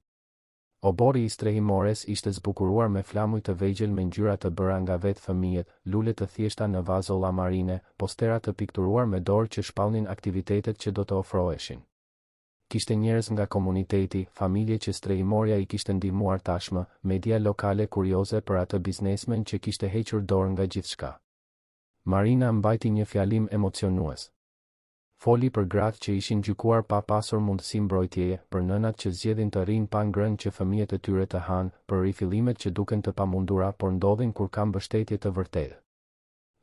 Obori i strehimores ishte zbukuruar me flamuj të vegjël me ngjyra të bëra nga vetë fëmijët, lule të thjeshta në vazolla marine, postera të pikturuar me dorë që shpallnin aktivitetet që do të ofroheshin. Kishte njerëz nga komuniteti, familje që strehimoria i kishte ndihmuar tashmë, media lokale kurioze për atë biznesmen që kishte hequr dorë nga gjithçka. Marina mbajti një fjalim emocionues. Foli për gratë që ishin gjykuar pa pasur mundësi mbrojtjeje, për nënat që zgjedhin të rinë pa ngrënë që fëmijët e tyre të hanë, për rifillimet që duken të pamundura por ndodhin kur ka mbështetje të vërtetë.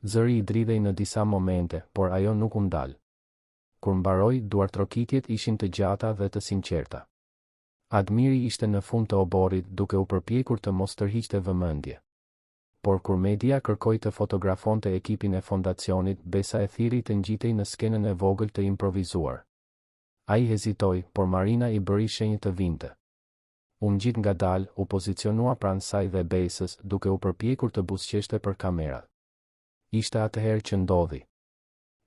Zëri i dridhej në disa momente, por ajo nuk u ndal. Kur mbaroi, duartrokitjet ishin të gjata dhe të sinqerta. Admiri ishte në fund të oborit duke u përpjekur të mos tërhiqte vëmendje. por kur media kërkoi të fotografonte ekipin e fondacionit, Besa e thiri të ngjitej në skenën e vogël të improvizuar. Ai hezitoi, por Marina i bëri shenjë të vinte. U ngjit ngadalë, u pozicionua pranë saj dhe Besës, duke u përpjekur të buzëqeshte për kamerat. Ishte atëherë që ndodhi.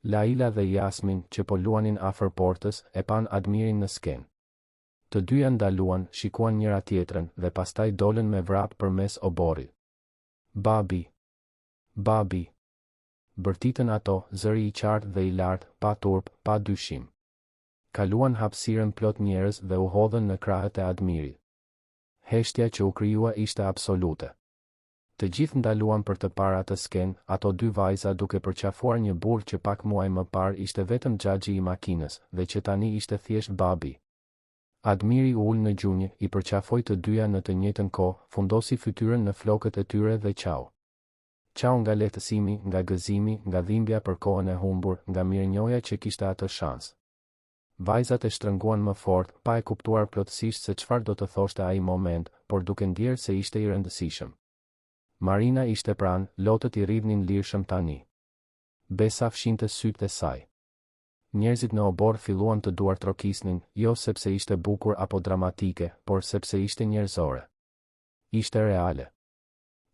Laila dhe Jasmin, që po luanin afër portës, e pan Admirin në skenë. Të dyja ndaluan, shikuan njëra tjetrën dhe pastaj dolën me vrap përmes oborrit. Babi. Babi. Bërtitën ato, zëri i qartë dhe i lartë, pa turp, pa dyshim. Kaluan hapësirën plot njerëz dhe u hodhën në krahët e Admirit. Heshtja që u krijua ishte absolute. Të gjithë ndaluan për të parë atë skenë, ato dy vajza duke përqafuar një burr që pak muaj më parë ishte vetëm xhaxhi i makinës dhe që tani ishte thjesht babi. Admiri u ul në gjunjë, i përqafoi të dyja në të njëjtën kohë, fundosi fytyrën në flokët e tyre dhe qau. Qau nga lehtësimi, nga gëzimi, nga dhimbja për kohën e humbur, nga mirënjohja që kishte atë shans. Vajzat e shtrënguan më fort, pa e kuptuar plotësisht se çfarë do të thoshte ai moment, por duke ndjerë se ishte i rëndësishëm. Marina ishte pranë, lotët i rridhnin lirshëm tani. Besa fshinte sytë e saj. Njerëzit në obor filluan të duartrokisnin, jo sepse ishte bukur apo dramatike, por sepse ishte njerëzore. Ishte reale.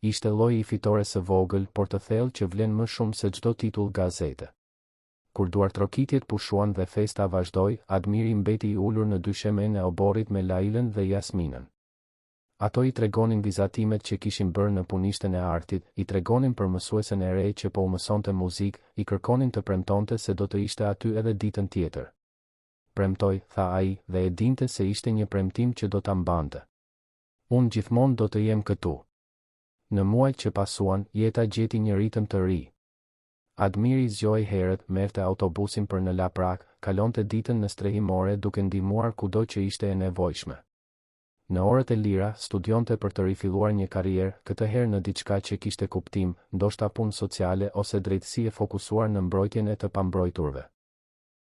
Ishte lloji i fitores së vogël, por të thellë që vlen më shumë se çdo titull gazete. Kur duartrokitjet pushuan dhe festa vazhdoi, Admiri mbeti i ulur në dyshemen e oborrit me Lailën dhe Jasminën. Ato i tregonin vizatimet që kishin bërë në punishten e artit, i tregonin për mësuesen e re që po u mësonte muzikë, i kërkonin të premtonte se do të ishte aty edhe ditën tjetër. Premtoj, tha ai, dhe e dinte se ishte një premtim që do ta mbante. Unë gjithmonë do të jem këtu. Në muajt që pasuan, jeta gjeti një ritëm të ri. Admiri zgjoi herët, merrte autobusin për në Laprak, kalonte ditën në strehimore duke ndihmuar kudo që ishte e nevojshme. Në orët e lira, studionte për të rifilluar një karrierë, këtë herë në diçka që kishte kuptim, ndoshta punë sociale ose drejtësi e fokusuar në mbrojtjen e të pambrojturve.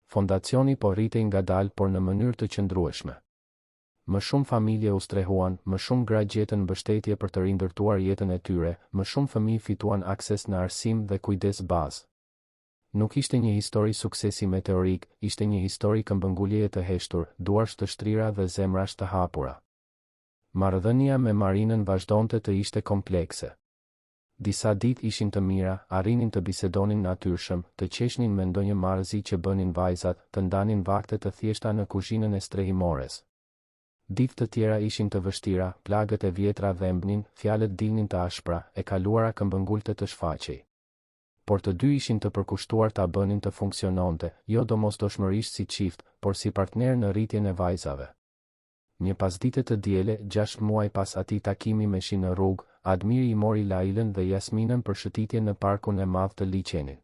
Fondacioni po rritej ngadalë por në mënyrë të qëndrueshme. Më shumë familje u strehuan, më shumë gra gjetën mbështetje për të rindërtuar jetën e tyre, më shumë fëmijë fituan akses në arsim dhe kujdes bazë. Nuk ishte një histori suksesi meteorik, ishte një histori këmbënguljeje të heshtur, duarsh të shtrira dhe zemrash të hapura. Marrëdhënia me Marinën vazhdonte të ishte komplekse. Disa ditë ishin të mira, arrinin të bisedonin natyrshëm, të qeshnin me ndonjë marrëzi që bënin vajzat, të ndanin vakte të thjeshta në kuzhinën e strehimores. Ditë të tjera ishin të vështira, plagët e vjetra dhembnin, fjalët dilnin të ashpra, e kaluara këmbëngulte të shfaqej. Por të dy ishin të përkushtuar ta bënin të funksiononte, jo domosdoshmërisht si çift, por si partner në rritjen e vajzave. Një pasdite të diele, 6 muaj pas atij takimi me shi në rrugë, Admiri i mori Lailën dhe Jasminën për shëtitje në parkun e madh të liçenit.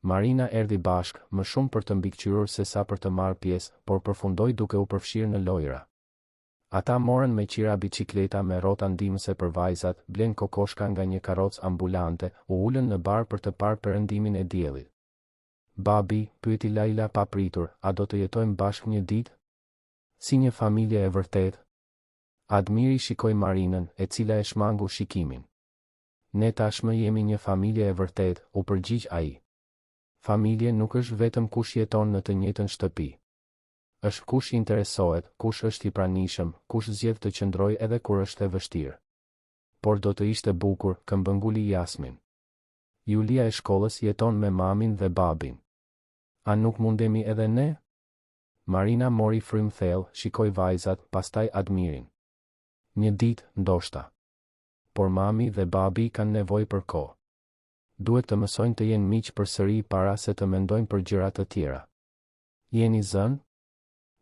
Marina erdhi bashk, më shumë për të mbikëqyrur se sa për të marrë pjesë, por përfundoi duke u përfshirë në lojra. Ata morën me qira bicikleta me rrota ndihmëse për vajzat, blen kokoshka nga një karrocë ambulante, u ulën në bar për të parë perëndimin e diellit. Babi, pyeti Laila pa pritur, a do të jetojmë bashkë një ditë? Si një familje e vërtet? Admiri shikoi Marinën, e cila e shmangu shikimin. Ne tashmë jemi një familje e vërtet, u përgjigj ai. Familje nuk është vetëm kush jeton në të njëjtën shtëpi. Është kush interesohet, kush është i pranishëm, kush zgjedh të qëndrojë edhe kur është e vështirë. Por do të ishte bukur, këmbënguli Jasmin. Julia e shkollës jeton me mamin dhe babin. A nuk mundemi edhe ne? Marina mori frym thellë, shikoi vajzat, pastaj Admirin. Një ditë, ndoshta. Por mami dhe babi kanë nevojë për kohë. Duhet të mësojnë të jenë miq përsëri para se të mendojnë për gjëra të tjera. Jeni zënë?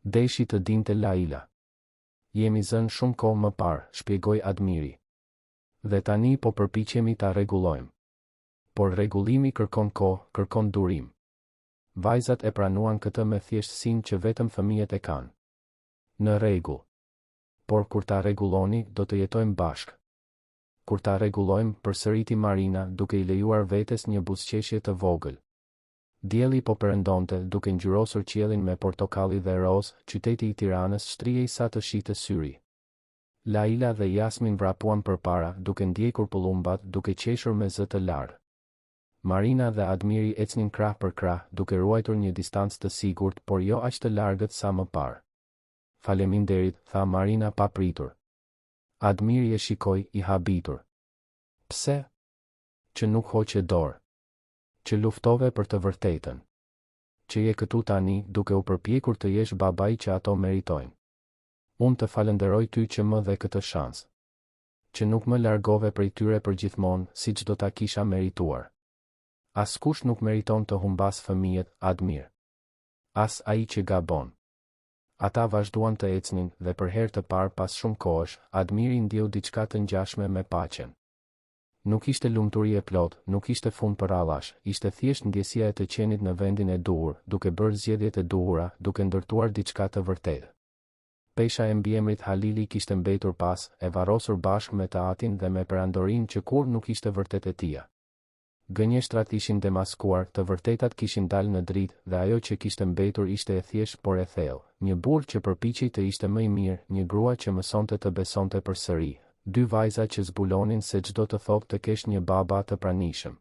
Deshi të dinte Laila. Jemi zënë shumë kohë më parë, shpjegoi Admiri. Dhe tani po përpiqemi ta rregullojmë. Por rregullimi kërkon kohë, kërkon durim. Vajzat e pranuan këtë me thjeshtësinë që vetëm fëmijët e kanë. Në rregull. Por kur ta rregulloni, do të jetojmë bashkë. Kur ta rregullojmë, përsëriti Marina, duke i lejuar vetes një buzëqeshje të vogël. Dielli po perëndonte, duke ngjyrosur qiellin me portokalli dhe roz, qyteti i Tiranës shtrihej sa të shite syri. Laila dhe Jasmin vrapuan përpara, duke ndjekur pullumbat, duke qeshur me zë të larë. Marina dhe Admiri ecnin krah për krah, duke ruajtur një distancë të sigurt, por jo aq të largët sa më parë. Faleminderit, tha Marina pa pritur. Admiri e shikoi, i habitur. Pse? Që nuk hoqe dorë. Që luftove për të vërtetën. Që je këtu tani, duke u përpjekur të jesh babai që ato meritojnë. Unë të falenderoj ty që më dhe këtë shans. Që nuk më largove prej tyre për gjithmonë, siç do ta kisha merituar. Askush nuk meriton të humbas fëmijët, Admir. As ai që gabon. Ata vazhduan të ecnin dhe për herë të parë pas shumë kohësh, Admiri ndjeu diçka të ngjashme me paqen. Nuk ishte lumturi e plot, nuk ishte fund për allash, ishte thjesht ndjesia e të qenit në vendin e duhur, duke bërë zgjedhjet e duhura, duke ndërtuar diçka të vërtetë. Pesha e mbiemrit Halili kishte mbetur pas, e varrosur bashkë me të atin dhe me perandorin që kur nuk ishte vërtet e tia. Gënjeshtrat ishin demaskuar, të vërtetat kishin dalë në dritë dhe ajo që kishte mbetur ishte e thjesht por e thellë. Një burr që përpiqej të ishte më i mirë, një grua që mësonte të besonte përsëri, dy vajza që zbulonin se çdo të thotë të kesh një baba të pranishëm.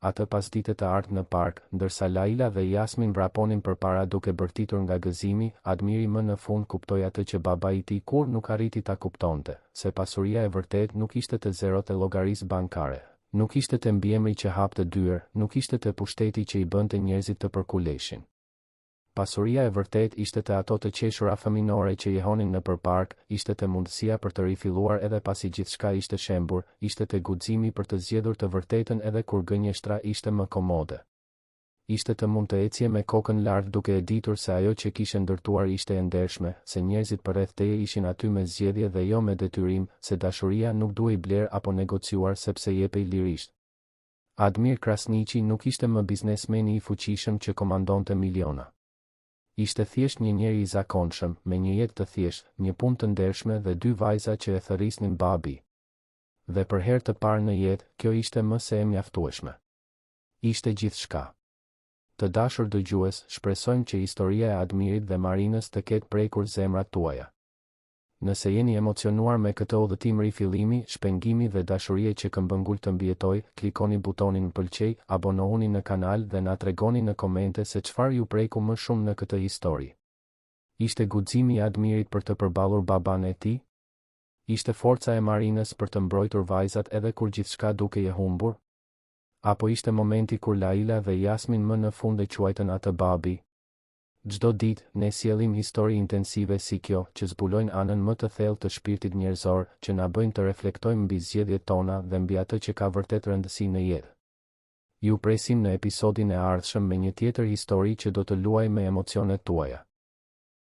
Atë pasdite të ardhmë në park, ndërsa Laila dhe Jasmin vraponin përpara duke bërtitur nga gëzimi, Admiri më në fund kuptoi atë që babai i tij kur nuk arriti ta kuptonte, se pasuria e vërtet nuk ishte te zerot e llogarisë bankare. Nuk ishte të mbiemri që hapte dyer, nuk ishte të pushteti që i bënte njerëzit të përkuleshin. Pasuria e vërtet ishte të ato të qeshura fëminore që jehonin në përpark, ishte të mundësia për të rifilluar edhe pasi gjithçka ishte shembur, ishte të guximi për të zgjedhur të vërtetën edhe kur gënjeshtra ishte më komode. Ishte të mund të ecje me kokën lart duke e ditur se ajo që kishe ndërtuar ishte e ndershme, se njerëzit përreth teje ishin aty me zgjedhje dhe jo me detyrim, se dashuria nuk duhej bler apo negociuar sepse jepej lirisht. Admir Krasniqi nuk ishte më biznesmeni i fuqishëm që komandonte miliona. Ishte thjesht një njeri i zakonshëm, me një jetë të thjeshtë, një punë të ndershme dhe dy vajza që e thërrisnin babi. Dhe për herë të parë në jetë, kjo ishte më se e mjaftueshme. Ishte gjithçka. Të dashur dëgjues, shpresojmë që historia e Admirit dhe Marinës të ketë prekur zemrat tuaja. Nëse jeni emocionuar me këtë udhëtim rifillimi, shpengimi dhe dashurie që Këmbëngull të mbijetoj, klikoni butonin pëlqej, abonohuni në kanal dhe na tregoni në komente se çfarë ju preku më shumë në këtë histori. Ishte guximi i Admirit për të përballur baban e tij? Ishte forca e Marinës për të mbrojtur vajzat edhe kur gjithçka dukej e humbur? Apo ishte momenti kur Laila dhe Jasmin më në fund e quajtën atë babi? Çdo ditë, ne sjellim histori intensive si kjo, që zbulojnë anën më të thellë të shpirtit njerëzor, që na bëjnë të reflektojmë mbi zgjedhjet tona dhe mbi atë që ka vërtet rëndësi në jetë. Ju presim në episodin e ardhshëm me një tjetër histori që do të luajë me emocionet tuaja.